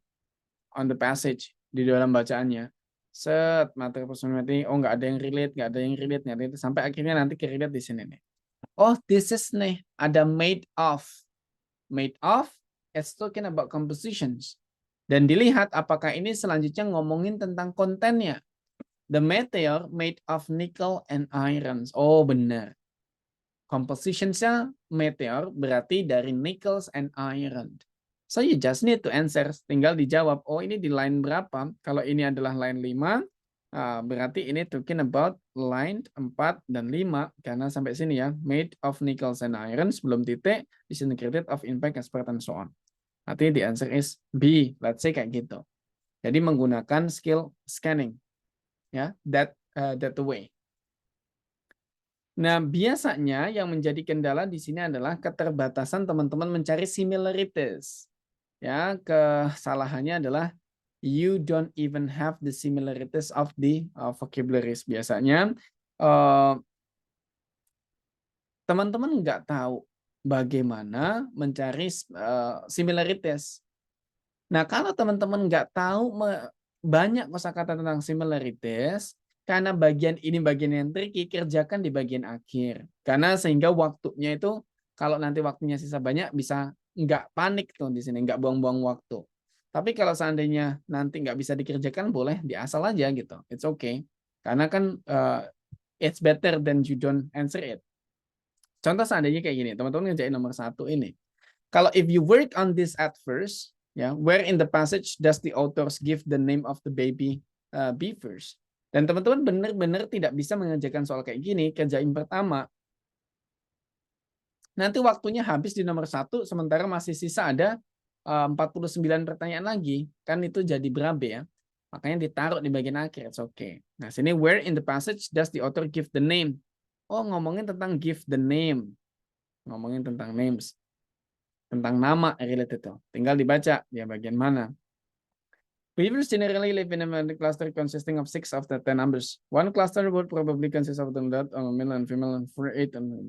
on the passage di dalam bacaannya. Set materi personality, oh nggak ada yang relate, nggak ada yang relate, sampai akhirnya nanti ke relate di sini nih. Oh, this is nih, ada made of. Made of, it's talking about compositions. Dan dilihat apakah ini selanjutnya ngomongin tentang kontennya. The meteor made of nickel and iron. Oh benar. Compositionsnya meteor berarti dari nickels and iron. So you just need to answer. Tinggal dijawab. Oh ini di line berapa? Kalau ini adalah line 5. Berarti ini talking about line 4 dan 5. Karena sampai sini ya. Made of nickels and iron. Sebelum titik. Disintegrated of impact, expert, and so on. Artinya the answer is B. Let's say kayak gitu. Jadi menggunakan skill scanning. Ya, that the way. Nah, biasanya yang menjadi kendala di sini adalah keterbatasan teman-teman mencari similarities. Ya, kesalahannya adalah you don't even have the similarities of the vocabularies. Biasanya teman-teman nggak tahu bagaimana mencari similarities. Nah, kalau teman-teman nggak tahu banyak kosakata tentang similarities, karena bagian ini bagian yang tricky, kerjakan di bagian akhir. Karena sehingga waktunya itu, kalau nanti waktunya sisa banyak, bisa nggak panik tuh di sini, nggak buang-buang waktu. Tapi kalau seandainya nanti nggak bisa dikerjakan, boleh diasal aja gitu. It's okay. Karena kan it's better than you don't answer it. Contoh seandainya kayak gini, teman-teman ngerjain nomor 1 ini. Kalau if you work on this at first, ya, where in the passage does the authors give the name of the baby be first? Dan teman-teman benar-benar tidak bisa mengerjakan soal kayak gini, kerjain pertama. Nanti waktunya habis di nomor 1, sementara masih sisa ada 49 pertanyaan lagi. Kan itu jadi berabe ya. Makanya ditaruh di bagian akhir, it's okay. Nah, sini where in the passage does the author give the name? Oh, ngomongin tentang give the name. Ngomongin tentang names. Tentang nama related tuh. Tinggal dibaca ya bagian mana. Beavers generally live in a cluster consisting of 6 of the 10 numbers. One cluster would probably consist of the male and female and 8 and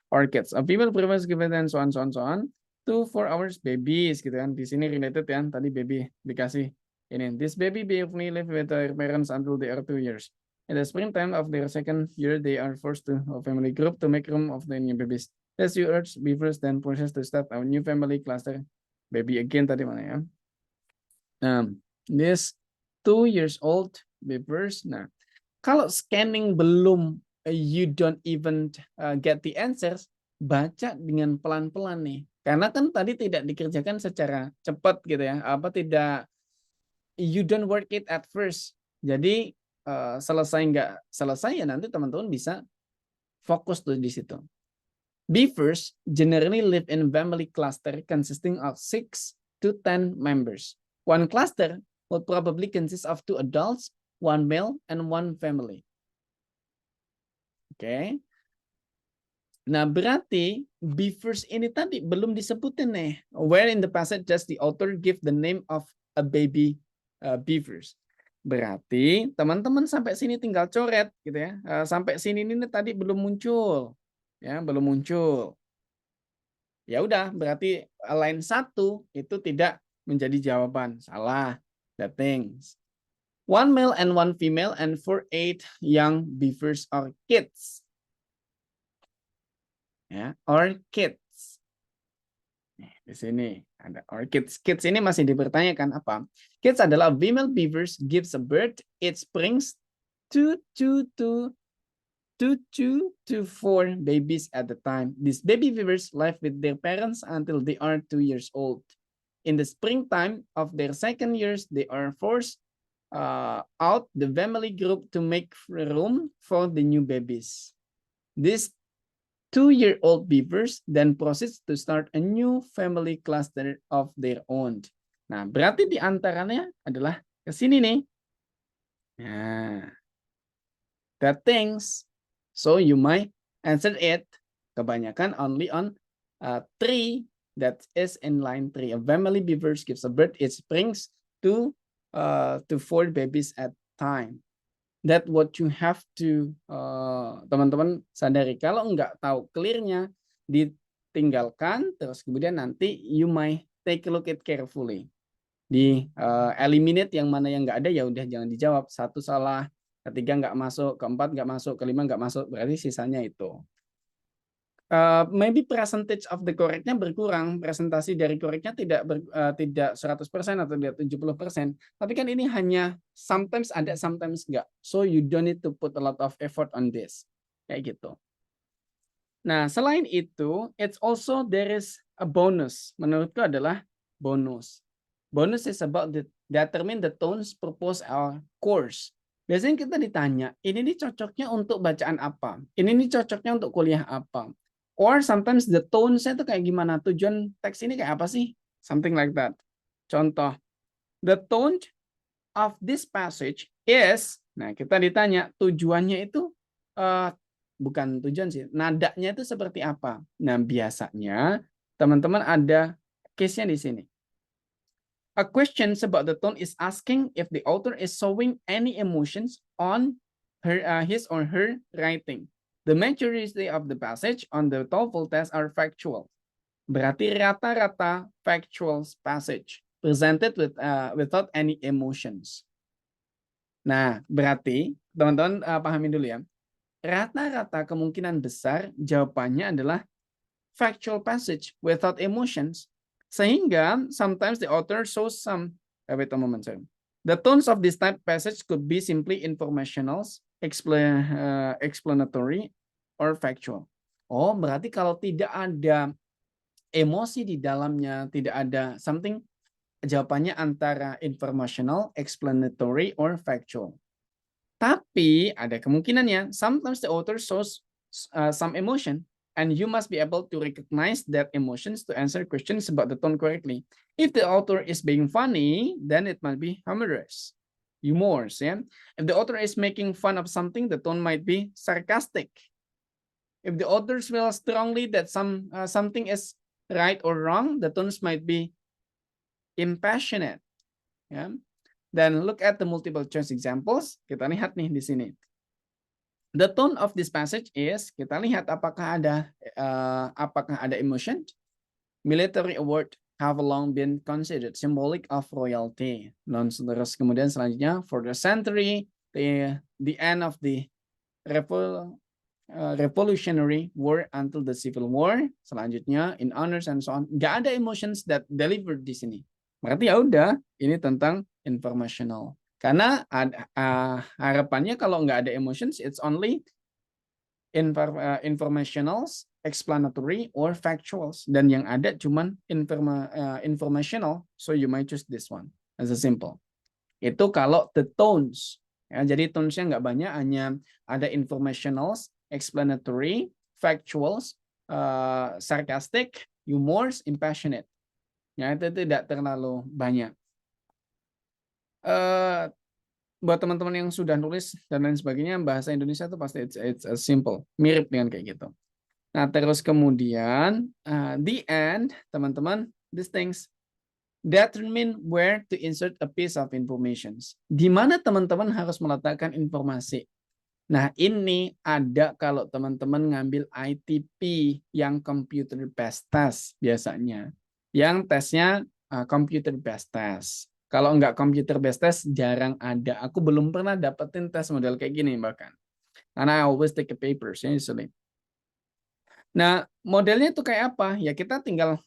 orchids. A female preference given and so on. 2 4 hours babies gitu kan. Di sini related ya. Tadi baby dikasih ini. This baby only live with their parents until they are 2 years. In the springtime of their 2nd year, they are forced to a family group to make room of the new babies. As you urge beavers then process to start a new family cluster. Baby again tadi mana ya? This 2 years old beavers. Nah, kalau scanning belum you don't even get the answers, baca dengan pelan-pelan nih. Karena kan tadi tidak dikerjakan secara cepat gitu ya. You don't work it at first. Jadi selesai nggak selesai ya nanti teman-teman bisa fokus tuh di situ. Beavers generally live in family cluster consisting of 6 to 10 members. One cluster will probably consist of 2 adults, 1 male, and 1 family. Oke. Nah, berarti beavers ini tadi belum disebutin nih. Where in the passage does the author give the name of a baby beavers? Berarti teman-teman sampai sini tinggal coret gitu ya. Sampai sini ini tadi belum muncul. Ya, belum muncul. Ya udah, berarti line 1 itu tidak menjadi jawaban. Salah. That things. 1 male and 1 female and 8 young beavers or kids. Ya, or kids. Di sini ada or kids. Kids ini masih dipertanyakan apa? Kids adalah female beavers gives a birth. It brings 2 to 4 babies at a time. These baby beavers live with their parents until they are 2 years old. In the springtime of their second years, they are forced out the family group to make room for the new babies. These 2-year-old beavers then proceeds to start a new family cluster of their own. Nah, berarti di antaranya adalah ke sini nih. Nah, that things. So you might answer it kebanyakan only on 3 that is in line 3. A family beavers gives a birth. It brings 2 to 4 babies at time. That what you have to teman-teman sadari. Kalau nggak tahu clearnya ditinggalkan terus kemudian nanti you might take a look at carefully. Di eliminate yang mana yang nggak ada ya udah jangan dijawab. 1 salah, ketiga nggak masuk, keempat nggak masuk, kelima nggak masuk, berarti sisanya itu. Maybe percentage of the correctnya berkurang, presentasi dari correctnya tidak 100% atau tidak 70%, tapi kan ini hanya sometimes ada, sometimes nggak. So you don't need to put a lot of effort on this. Kayak gitu. Nah, selain itu, it's also there is a bonus. Menurutku adalah bonus. Bonus is about determine the tones, purpose, or course. Biasanya kita ditanya, ini nih cocoknya untuk bacaan apa? Ini nih cocoknya untuk kuliah apa? Or sometimes the tones-nya itu kayak gimana? Tujuan teks ini kayak apa sih? Something like that. Contoh, the tone of this passage is, nah kita ditanya tujuannya itu, bukan tujuan sih, nadanya itu seperti apa? Nah biasanya teman-teman ada case-nya di sini. A question about the tone is asking if the author is showing any emotions on his or her writing. The majority of the passage on the TOEFL test are factual. Berarti rata-rata factual passage presented without any emotions. Nah, berarti teman-teman pahamin dulu ya. Rata-rata kemungkinan besar jawabannya adalah factual passage without emotions. Sehingga sometimes the author shows some, wait a moment, sorry. The tones of this type passage could be simply informational, explanatory, or factual. Oh, berarti kalau tidak ada emosi di dalamnya, tidak ada something, jawabannya antara informational, explanatory, or factual. Tapi ada kemungkinannya, sometimes the author shows some emotion. And you must be able to recognize that emotions to answer questions about the tone correctly. If the author is being funny, then it might be humorous. Yeah? If the author is making fun of something, the tone might be sarcastic. If the author feels strongly that something is right or wrong, the tones might be impassionate. Yeah? Then look at the multiple choice examples. Kita lihat nih di sini. The tone of this passage is, kita lihat apakah ada emotion. Military award have long been considered symbolic of royalty. Terus kemudian selanjutnya, for the century, the end of the Revolutionary War until the Civil War. Selanjutnya, in honors and so on. Gak ada emotions that delivered di sini. Berarti ya udah, ini tentang informational. Karena harapannya kalau nggak ada emotions, it's only informationals, explanatory, or factuals. Dan yang ada cuman informational, so you might choose this one as a simple. Itu kalau the tones. Ya, jadi tones-nya nggak banyak, hanya ada informationals, explanatory, factuals, sarcastic, humorous, impassionate. Ya, itu tidak terlalu banyak. Buat teman-teman yang sudah nulis dan lain sebagainya, bahasa Indonesia itu pasti it's simple, mirip dengan kayak gitu. Nah, terus kemudian the end, teman-teman, these things determine where to insert a piece of information. Di mana teman-teman harus meletakkan informasi. Nah, ini ada kalau teman-teman ngambil ITP yang computer based test biasanya. Yang tesnya computer based test. Kalau nggak computer based test jarang ada. Aku belum pernah dapetin tes model kayak gini bahkan. Karena I always take a papers usually. Nah, modelnya itu kayak apa? Ya kita tinggal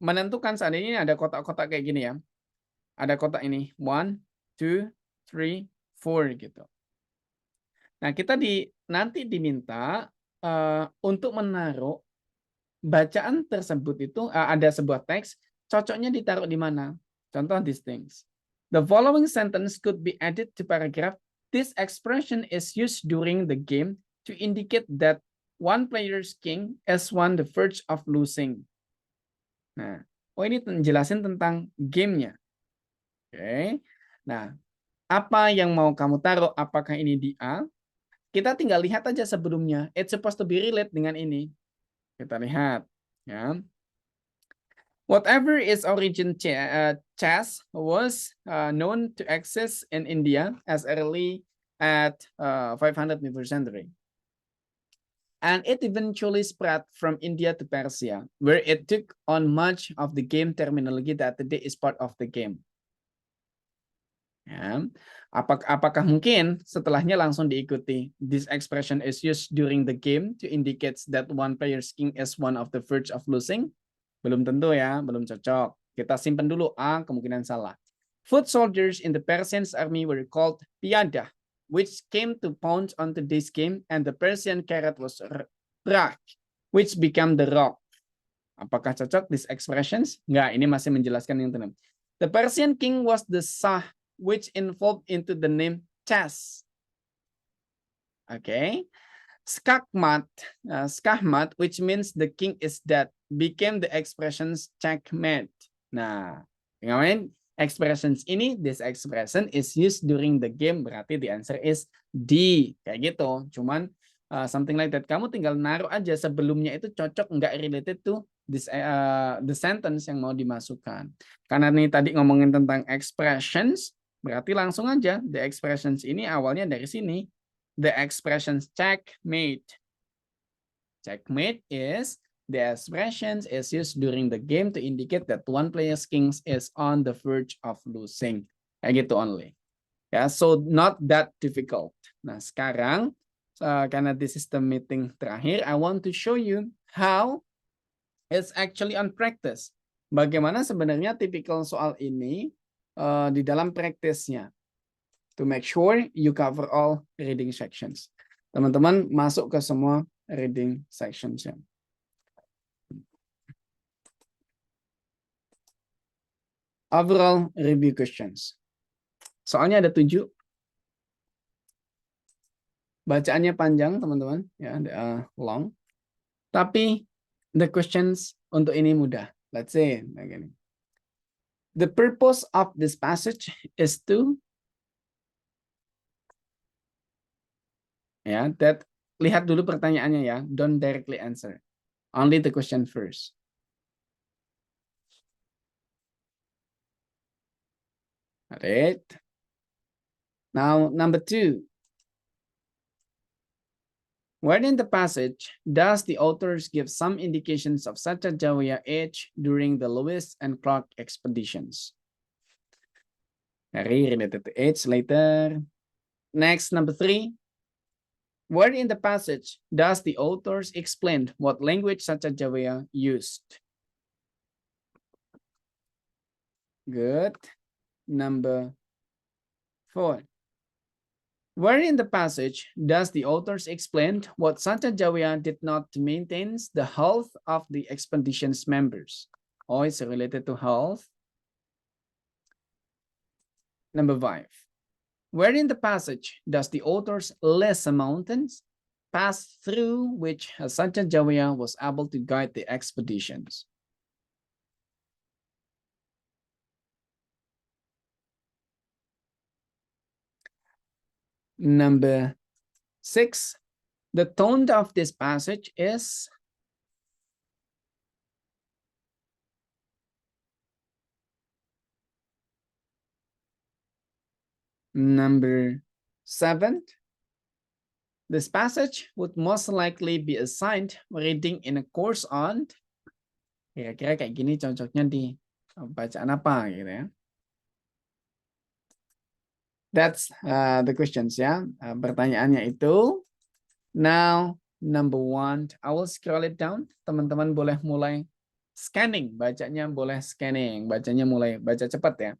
menentukan saat ini ada kotak-kotak kayak gini ya. Ada kotak ini 1, 2, 3, 4 gitu. Nah, kita nanti diminta untuk menaruh bacaan tersebut itu ada sebuah teks, cocoknya ditaruh di mana? Contoh these things. The following sentence could be added to paragraph. This expression is used during the game to indicate that one player's king is on the verge of losing. Nah, ini jelasin tentang gamenya. Oke. Nah, apa yang mau kamu taruh? Apakah ini di A? Kita tinggal lihat aja sebelumnya. It's supposed to be relate dengan ini. Kita lihat. Ya. Whatever its origin, chess was known to exist in India as early at 500 before century. And it eventually spread from India to Persia, where it took on much of the game terminology that today is part of the game. Ya. Apakah mungkin setelahnya langsung diikuti? This expression is used during the game to indicate that one player's king is one of the verge of losing. Belum tentu ya, belum cocok. Kita simpan dulu A, kemungkinan salah. Foot soldiers in the Persian army were called piyada, which came to pounce onto this game, and the Persian carrot was rak, which became the rock. Apakah cocok these expressions? Enggak, ini masih menjelaskan yang tenang. The Persian king was the Shah, which involved into the name chess. Okay. Skakmat, which means the king is dead, became the expressions checkmate. Nah, ngapain? Expressions ini, this expression is used during the game, berarti the answer is D. Kayak gitu. Cuman something like that. Kamu tinggal naruh aja sebelumnya itu cocok nggak related to this, the sentence yang mau dimasukkan. Karena nih tadi ngomongin tentang expressions, berarti langsung aja the expressions ini awalnya dari sini. The expressions checkmate. Checkmate is the expressions is used during the game to indicate that one player's king is on the verge of losing. Kayak gitu only. Ya, so not that difficult. Nah, sekarang karena this is the meeting terakhir, I want to show you how it's actually on practice. Bagaimana sebenarnya tipikal soal ini di dalam praktisnya. To make sure you cover all reading sections. Teman-teman masuk ke semua reading sections ya. Overall review questions. Soalnya ada 7. Bacaannya panjang teman-teman, ya, long. Tapi the questions untuk ini mudah. Let's say begini. The purpose of this passage is to ya, that lihat dulu pertanyaannya ya, don't directly answer. Only the question first. Alright. Now, number 2. Where in the passage does the authors give some indications of Satyajawaya age during the Lewis and Clark expeditions? Very related to age later. Next, number 3. Where in the passage does the authors explain what language Satyajawaya used? Good. Number 4. Where in the passage does the authors explain what Satyajawaya did not maintain the health of the expedition's members? Oh, it's related to health. Number 5. Where in the passage does the authors list the mountains pass through which Satyajawaya was able to guide the expeditions? Number 6. The tone of this passage is number 7. This passage would most likely be assigned reading in a course on, kira-kira kayak gini cocoknya di bacaan apa gitu ya. That's the questions ya. Pertanyaannya itu. Now, number 1, I will scroll it down. Teman-teman boleh mulai scanning, bacanya boleh scanning, bacanya mulai baca cepat ya.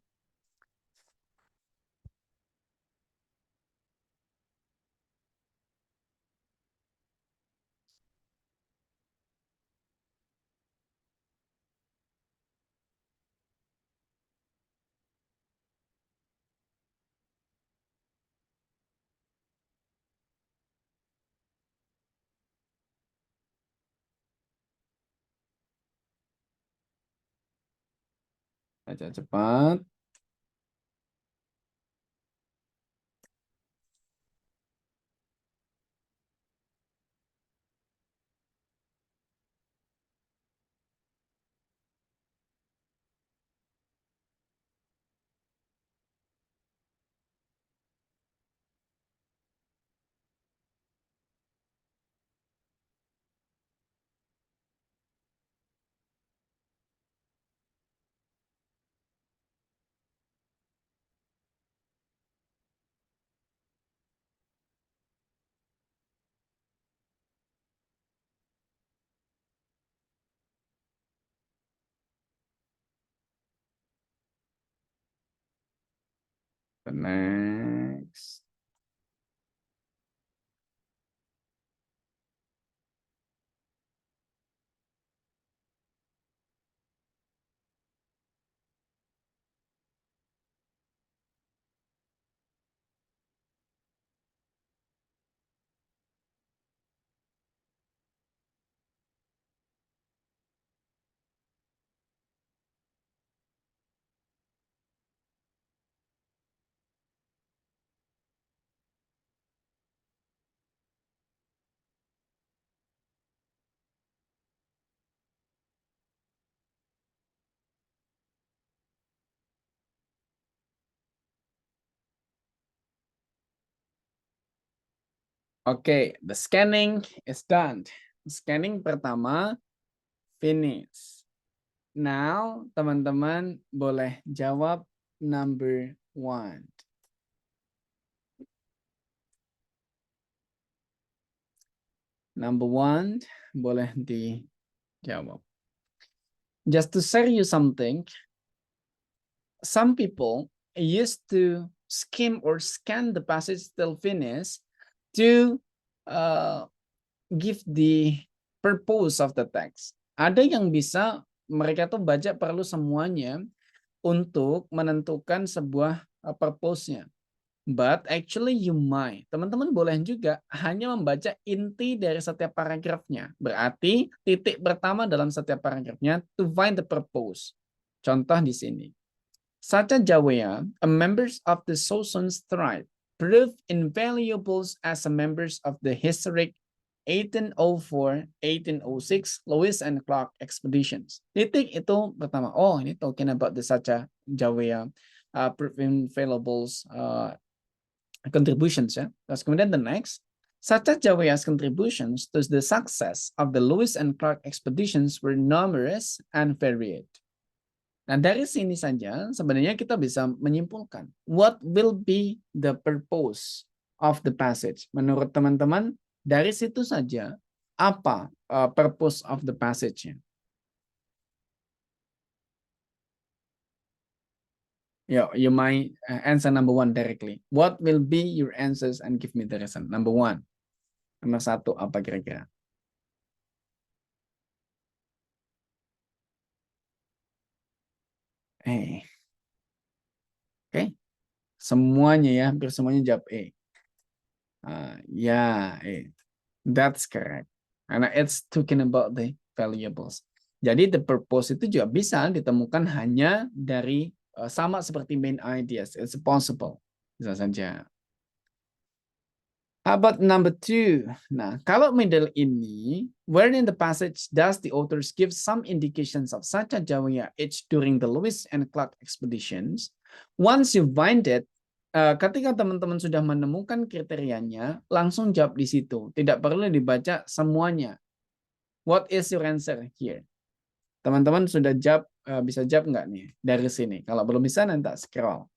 Baca cepat. The next. Okay, the scanning is done. Scanning pertama finish. Now, teman-teman boleh jawab number 1. Number 1 boleh dijawab. Just to share you something, some people used to skim or scan the passage till finish to give the purpose of the text. Ada yang bisa mereka tuh baca perlu semuanya untuk menentukan sebuah purpose-nya. But actually you might. Teman-teman boleh juga hanya membaca inti dari setiap paragrafnya. Berarti titik pertama dalam setiap paragrafnya to find the purpose. Contoh di sini. Sacha Jawea, a members of the Sosons tribe, proved invaluable as a members of the historic 1804-1806 Lewis and Clark expeditions. Titik itu pertama. Oh, ini talking about the Sacha Jawea proved invaluable contributions ya. Terus kemudian the next, Sacha Jawea's contributions to the success of the Lewis and Clark expeditions were numerous and varied. Nah, dari sini saja sebenarnya kita bisa menyimpulkan what will be the purpose of the passage. Menurut teman-teman, dari situ saja apa purpose of the passage-nya. You might answer number 1 directly. What will be your answers and give me the reason? Number 1. Nomor 1 apa kira-kira? Oke. Semuanya ya, hampir semuanya jawab that's correct. Karena it's talking about the valuables. Jadi the purpose itu juga bisa ditemukan hanya dari sama seperti main ideas. It's possible. Bisa saja. How about number 2? Nah, kalau middle ini, where in the passage does the authors give some indications of Sacha Jawea age during the Lewis and Clark expeditions? Once you find it, ketika teman-teman sudah menemukan kriterianya, langsung jawab di situ. Tidak perlu dibaca semuanya. What is your answer here? Teman-teman sudah jawab, bisa jawab nggak nih dari sini? Kalau belum bisa, nanti scroll.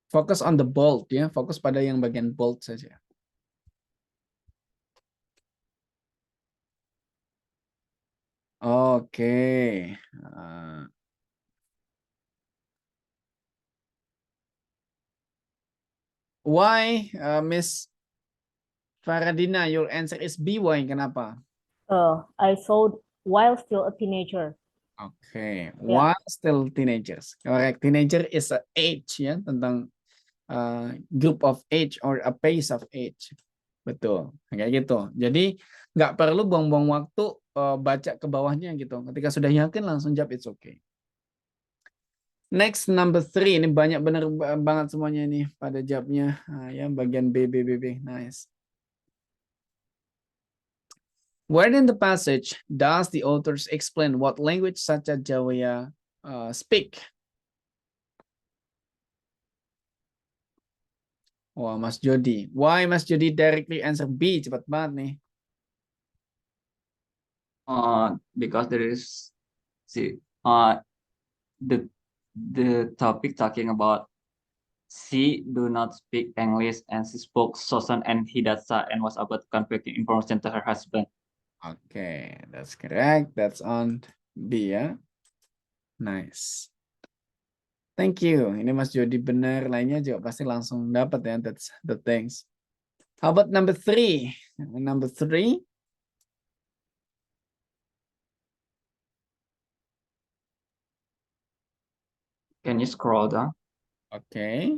Fokus on the bold ya, fokus pada yang bagian bold saja. Oke. Why, Miss Faradina, your answer is B. Why? Kenapa? I saw while still a teenager. Okay, while still teenagers. Correct. Teenager is a age ya, tentang group of age or a pace of age. Betul, kayak gitu. Jadi nggak perlu buang-buang waktu baca ke bawahnya gitu. Ketika sudah yakin langsung jawab it's okay. Next number 3, ini banyak bener banget semuanya ini pada jawabnya. Ya bagian B. Nice. Where in the passage does the authors explain what language Sacha Jawaya speak? Wah, Mas Jody. Why Mas Jody directly answer B? Cepat banget nih. Because there is the topic talking about she do not speak English and she spoke Sosan and Hidasa and was about conveying information to her husband. Okay, that's correct. That's on B ya. Nice. Thank you. Ini Mas Jody benar, lainnya juga pasti langsung dapat ya. That's the things. How about number 3? Number 3. Can you scroll down? Okay.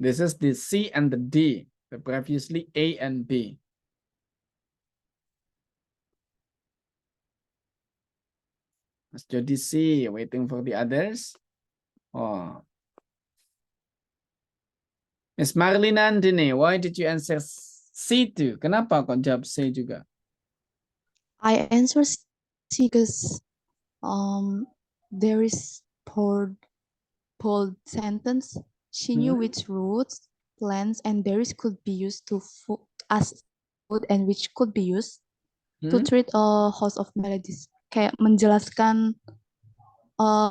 This is the C and the D. The previously A and B. Mas Jody C, waiting for the others. Oh. Miss Marlina Andini, why did you answer C2? Kenapa kok jawab C juga? I answer C because there is bold sentence. She knew which roots, plants, and berries could be used as food and which could be used to treat a host of maladies. Kayak menjelaskan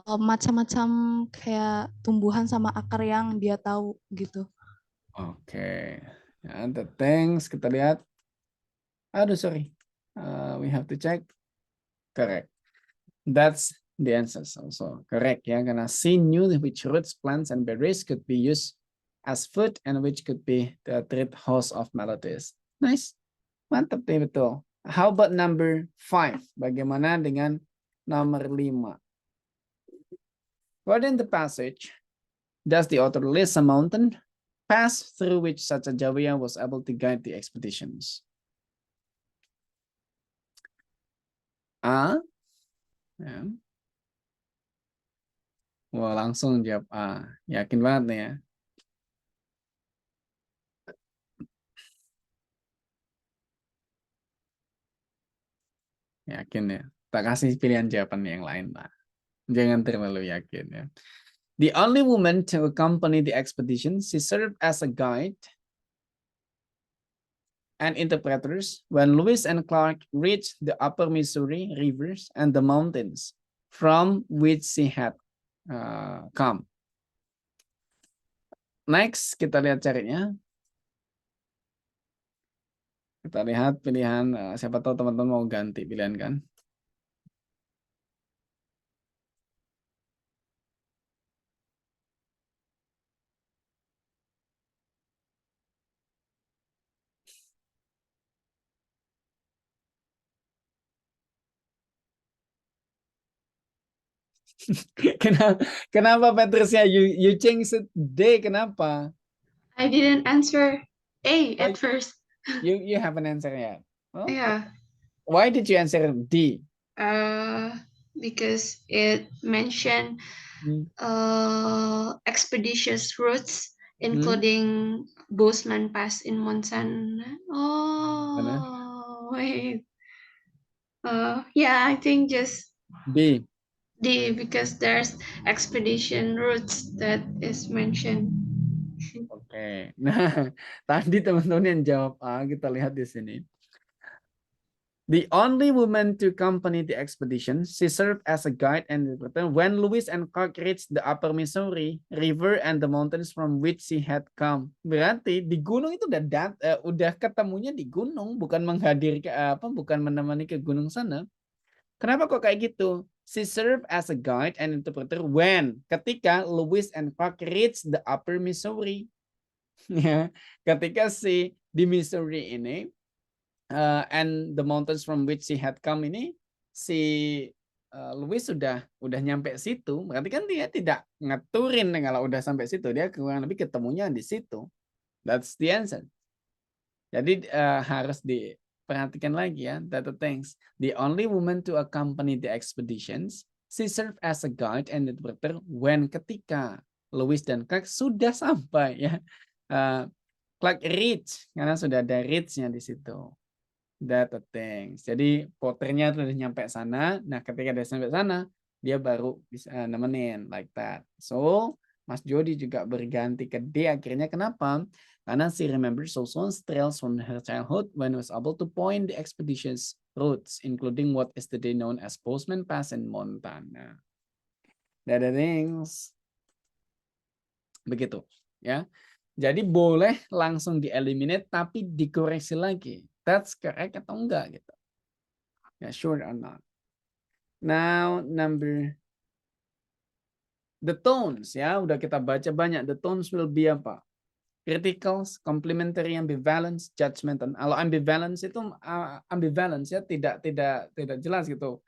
macam-macam kayak tumbuhan sama akar yang dia tahu gitu. Oke. Ya, the things kita lihat. Aduh, sorry. We have to check. Correct. That's the answers also correct ya, karena she knew which roots, plants, and berries could be used as food and which could be the treat host of maladies. Nice, mantap nih, betul. How about number 5? Bagaimana dengan nomor 5? What in the passage does the author list a mountain pass through which Sacha Jawaya was able to guide the expeditions? A. Ya. Wah, langsung jawab A. Yakin banget nih ya. Yakin ya. Tak kasih pilihan jawaban yang lain lah. Jangan terlalu yakin ya. The only woman to accompany the expedition, she served as a guide and interpreters when Lewis and Clark reached the upper Missouri rivers and the mountains from which she had come. Next, kita lihat carinya. Kita lihat pilihan, siapa tahu teman-teman mau ganti pilihan kan. Kenapa Patricia? You change it D, kenapa? I didn't answer A at first. You haven't answered yet. Oh, Yeah. why did you answer D? Because it mentioned expeditious routes, including Bozeman Pass in Montana. Oh, wait. Yeah, I think just B. D, because there's expedition routes that is mentioned. Oke. Nah, tadi teman-teman yang jawab A, kita lihat di sini. The only woman to accompany the expedition, she served as a guide and interpreter when Lewis and Clark reached the Upper Missouri River and the mountains from which she had come. Berarti di gunung itu udah ketemunya di gunung, bukan bukan menemani ke gunung sana. Kenapa kok kayak gitu? She served as a guide and interpreter when ketika Lewis and Clark reached the Upper Missouri. Ya, ketika si di Missouri ini and the mountains from which she had come ini, si Louis udah nyampe situ, berarti kan dia tidak ngeturin kalau udah sampai situ, dia kurang lebih ketemunya di situ. That's the answer. Jadi harus diperhatikan lagi ya, that the things. The only woman to accompany the expeditions, she served as a guide and interpreter when ketika Louis dan Clark sudah sampai ya. Clark reach karena sudah ada reach-nya di situ. That the things. Jadi porternya tuh udah nyampe sana. Nah, ketika dia sampai sana, dia baru bisa nemenin like that. So, Mas Jody juga berganti ke D akhirnya. Kenapa? Karena she remembers Solson's trails from her childhood when was able to point the expedition's routes, including what is today known as Bozeman Pass in Montana. That the things. Begitu, ya. Jadi boleh langsung di-eliminate tapi dikoreksi lagi. That's correct atau enggak gitu. Ya, sure or not. Now the tones ya, udah kita baca banyak. The tones will be apa? Criticals, complementary, ambivalence, judgment. Kalau ambivalence itu ambivalence ya tidak jelas gitu.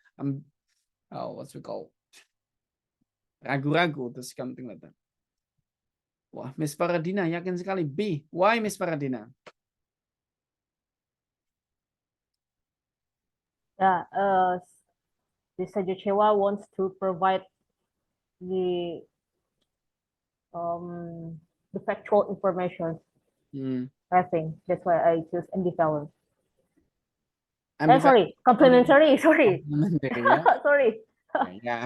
What's we call? Ragu-ragu terus something like that. Wah, Miss Faradina yakin sekali B. Why Miss Faradina? Yeah, the Sajochewa wants to provide the factual information. I think that's why I choose ambivalent. Sorry, complementary. Sorry, Complementary, ya. sorry. Yeah,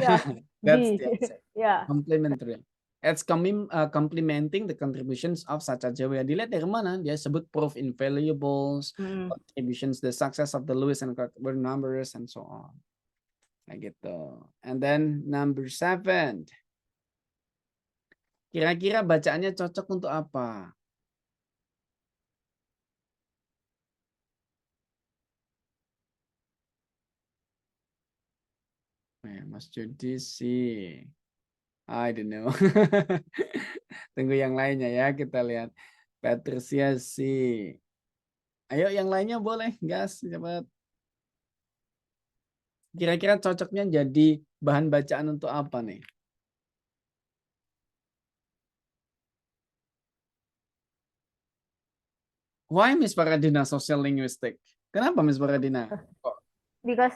that's B. the answer. Yeah. Complementary. It's complementing the contributions of Sachajewa. Dilihat dari mana? Dia sebut proof invaluables, contributions, the success of the Lewis and Clark were numbers, and so on. Nah gitu. And then number 7. Kira-kira bacaannya cocok untuk apa? Mas Jody sih. I don't know. Tunggu yang lainnya ya, kita lihat. Patricia sih. Ayo yang lainnya boleh, gas, cepat. Kira-kira cocoknya jadi bahan bacaan untuk apa nih? Why Miss Paradina social linguistic? Kenapa Miss Paradina? Because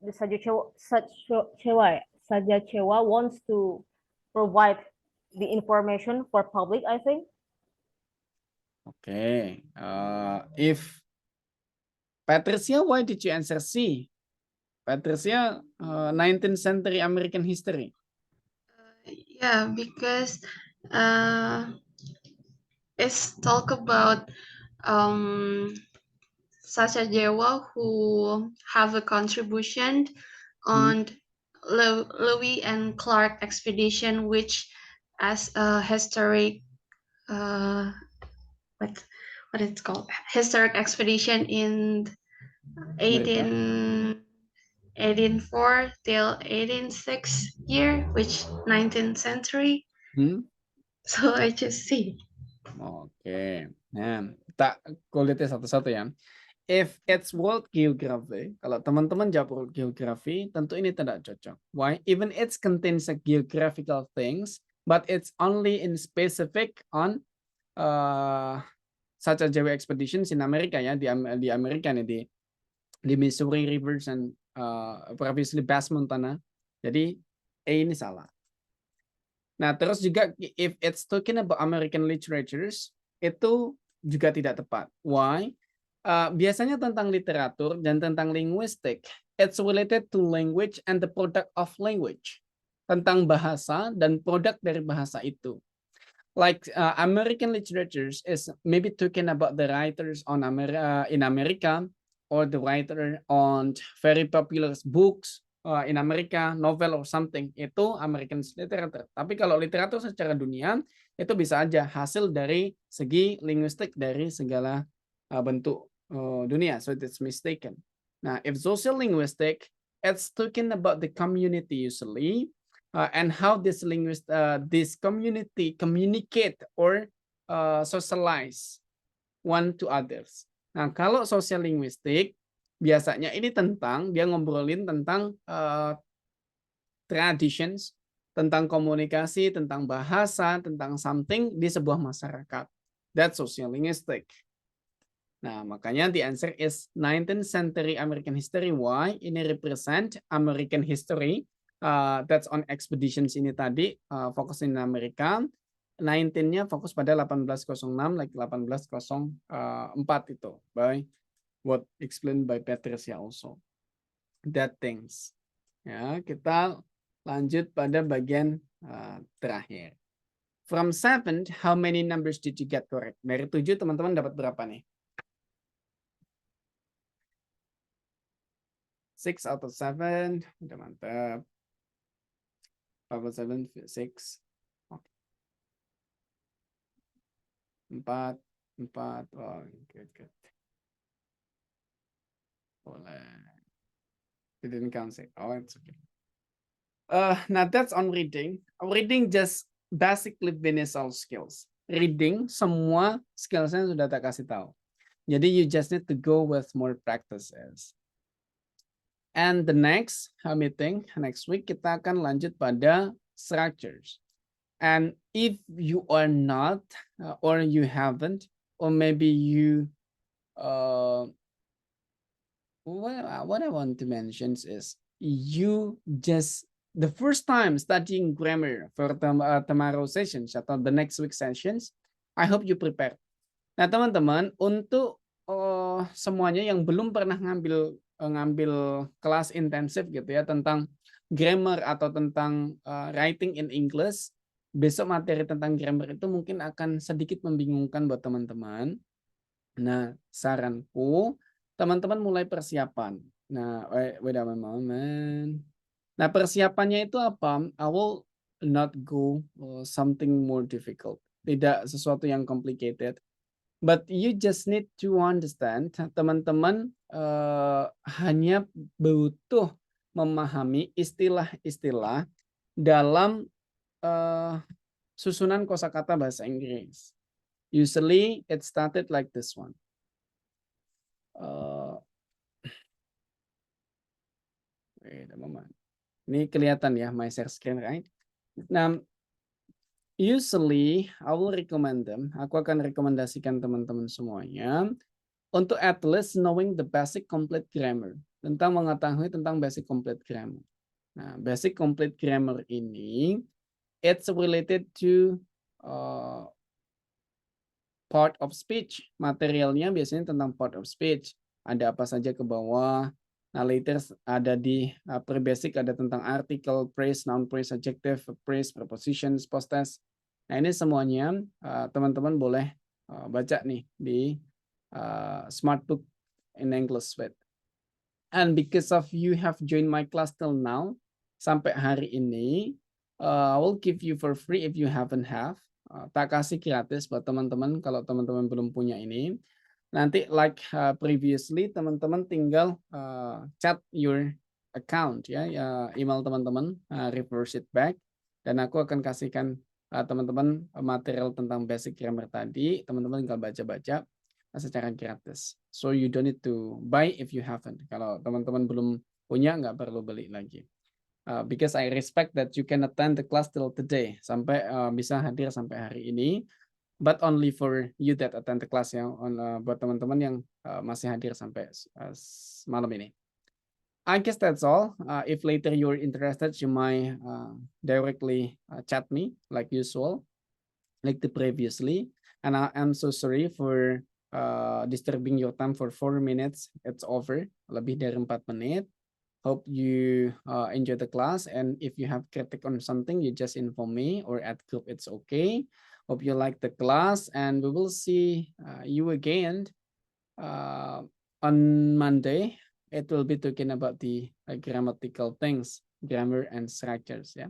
the Sajochewa wants to provide the information for public, I think. Okay. If Patricia, why did you answer C? Patricia, 19th century American history. Yeah, because it's talk about Sachajewa who have a contribution on Louis and Clark expedition, which as a historic what it's called, historic expedition in 1804 till 1806 year, which 19th century. So I just see. Oke. Nah, kita kulitnya satu-satu ya. If it's world geography, kalau teman-teman jawab world geography, tentu ini tidak cocok. Why? Even it contains a geographical things, but it's only in specific on such as JW expeditions in America ya, di Amerika nih, di Missouri Rivers and previously Bass Montana. Jadi ini salah. Nah, terus juga if it's talking about American literatures, itu juga tidak tepat. Why? Biasanya tentang literatur dan tentang linguistik, it's related to language and the product of language. Tentang bahasa dan produk dari bahasa itu. Like American literatures is maybe talking about the writers on in America, or the writer on very popular books in America, novel or something, itu American literature. Tapi kalau literatur secara dunia, itu bisa aja hasil dari segi linguistik dari segala bentuk dunia. So it's mistaken. Nah, if social linguistic, it's talking about the community usually, and how this community communicate or socialize one to others. Nah, kalau social linguistic, biasanya ini tentang, dia ngobrolin tentang traditions, tentang komunikasi, tentang bahasa, tentang something di sebuah masyarakat. That's social linguistic. Nah, makanya the answer is 19th century American history. Why? Ini represent American history. That's on expeditions ini tadi, fokus in Amerika. 19-nya fokus pada 1806, like 1804 itu. By what explained by Patricia also. That things. Ya, kita lanjut pada bagian terakhir. From 7, how many numbers did you get correct? Dari 7 teman-teman dapat berapa nih? 6 out of 7. Udah mantap. 7, 6. Oke. 4. Oh, good. Boleh. Didn't count 6. Oh, it's okay. Now that's on reading. Reading just basically Venezuelan skills. Reading semua skillsnya sudah tak kasih tahu. Jadi you just need to go with more practices. And the next meeting next week kita akan lanjut pada structures. And if you are not or you haven't, or maybe you what I want to mention is you just the first time studying grammar for tomorrow sessions atau the next week sessions, I hope you prepare. Nah, teman-teman, untuk semuanya yang belum pernah ngambil kelas intensif gitu ya tentang grammar atau tentang writing in English, besok materi tentang grammar itu mungkin akan sedikit membingungkan buat teman-teman. Nah, saranku teman-teman mulai persiapan. Nah, wait a moment. Nah, persiapannya itu apa? I will not go something more difficult. Tidak sesuatu yang complicated. But you just need to understand, teman-teman hanya butuh memahami istilah-istilah dalam susunan kosakata bahasa Inggris. Usually it started like this one. Wait a moment. Ini kelihatan ya my share screen, right? Nah, usually I will recommend them. Aku akan rekomendasikan teman-teman semuanya untuk at least knowing the basic complete grammar, tentang mengetahui tentang basic complete grammar. Nah, basic complete grammar ini it's related to part of speech. Materialnya biasanya tentang part of speech. Ada apa saja ke bawah. Nah, later ada di pre-basic ada tentang article, phrase, noun phrase, adjective, phrase, prepositions, post tense. Nah, ini semuanya teman-teman boleh baca nih di Smart Book in English with. And because of you have joined my class till now, sampai hari ini, I will give you for free if you haven't have. Tak kasih gratis buat teman-teman kalau teman-teman belum punya ini. Nanti like previously teman-teman tinggal chat your account ya, email teman-teman, reverse it back, dan aku akan kasihkan teman-teman material tentang basic grammar tadi. Teman-teman tinggal baca-baca secara gratis. So you don't need to buy if you haven't. Kalau teman-teman belum punya nggak perlu beli lagi. Because I respect that you can attend the class till today, sampai bisa hadir sampai hari ini. but only for you that attend the class ya, buat teman-teman yang masih hadir sampai malam ini. I guess that's all. If later you're interested, you might directly chat me like usual, like the previously. And I am so sorry for disturbing your time for 4 minutes. It's over. Lebih dari 4 menit. Hope you enjoy the class. And if you have critic on something, you just inform me or at group. It's okay. Hope you like the class, and we will see you again on Monday. It will be talking about the grammatical things, grammar and structures. Yeah.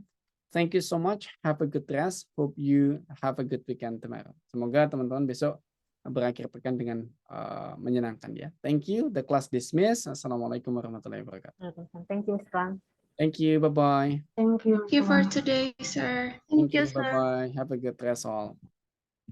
Thank you so much. Have a good rest. Hope you have a good weekend tomorrow. Semoga teman-teman besok berakhir pekan dengan menyenangkan ya. Thank you. The class dismissed. Assalamualaikum warahmatullahi wabarakatuh. Thank you, Mr. Ram. Thank you. Bye-bye. Thank you. Thank you for today, sir. Thank you, sir. Bye-bye. Have a good rest all.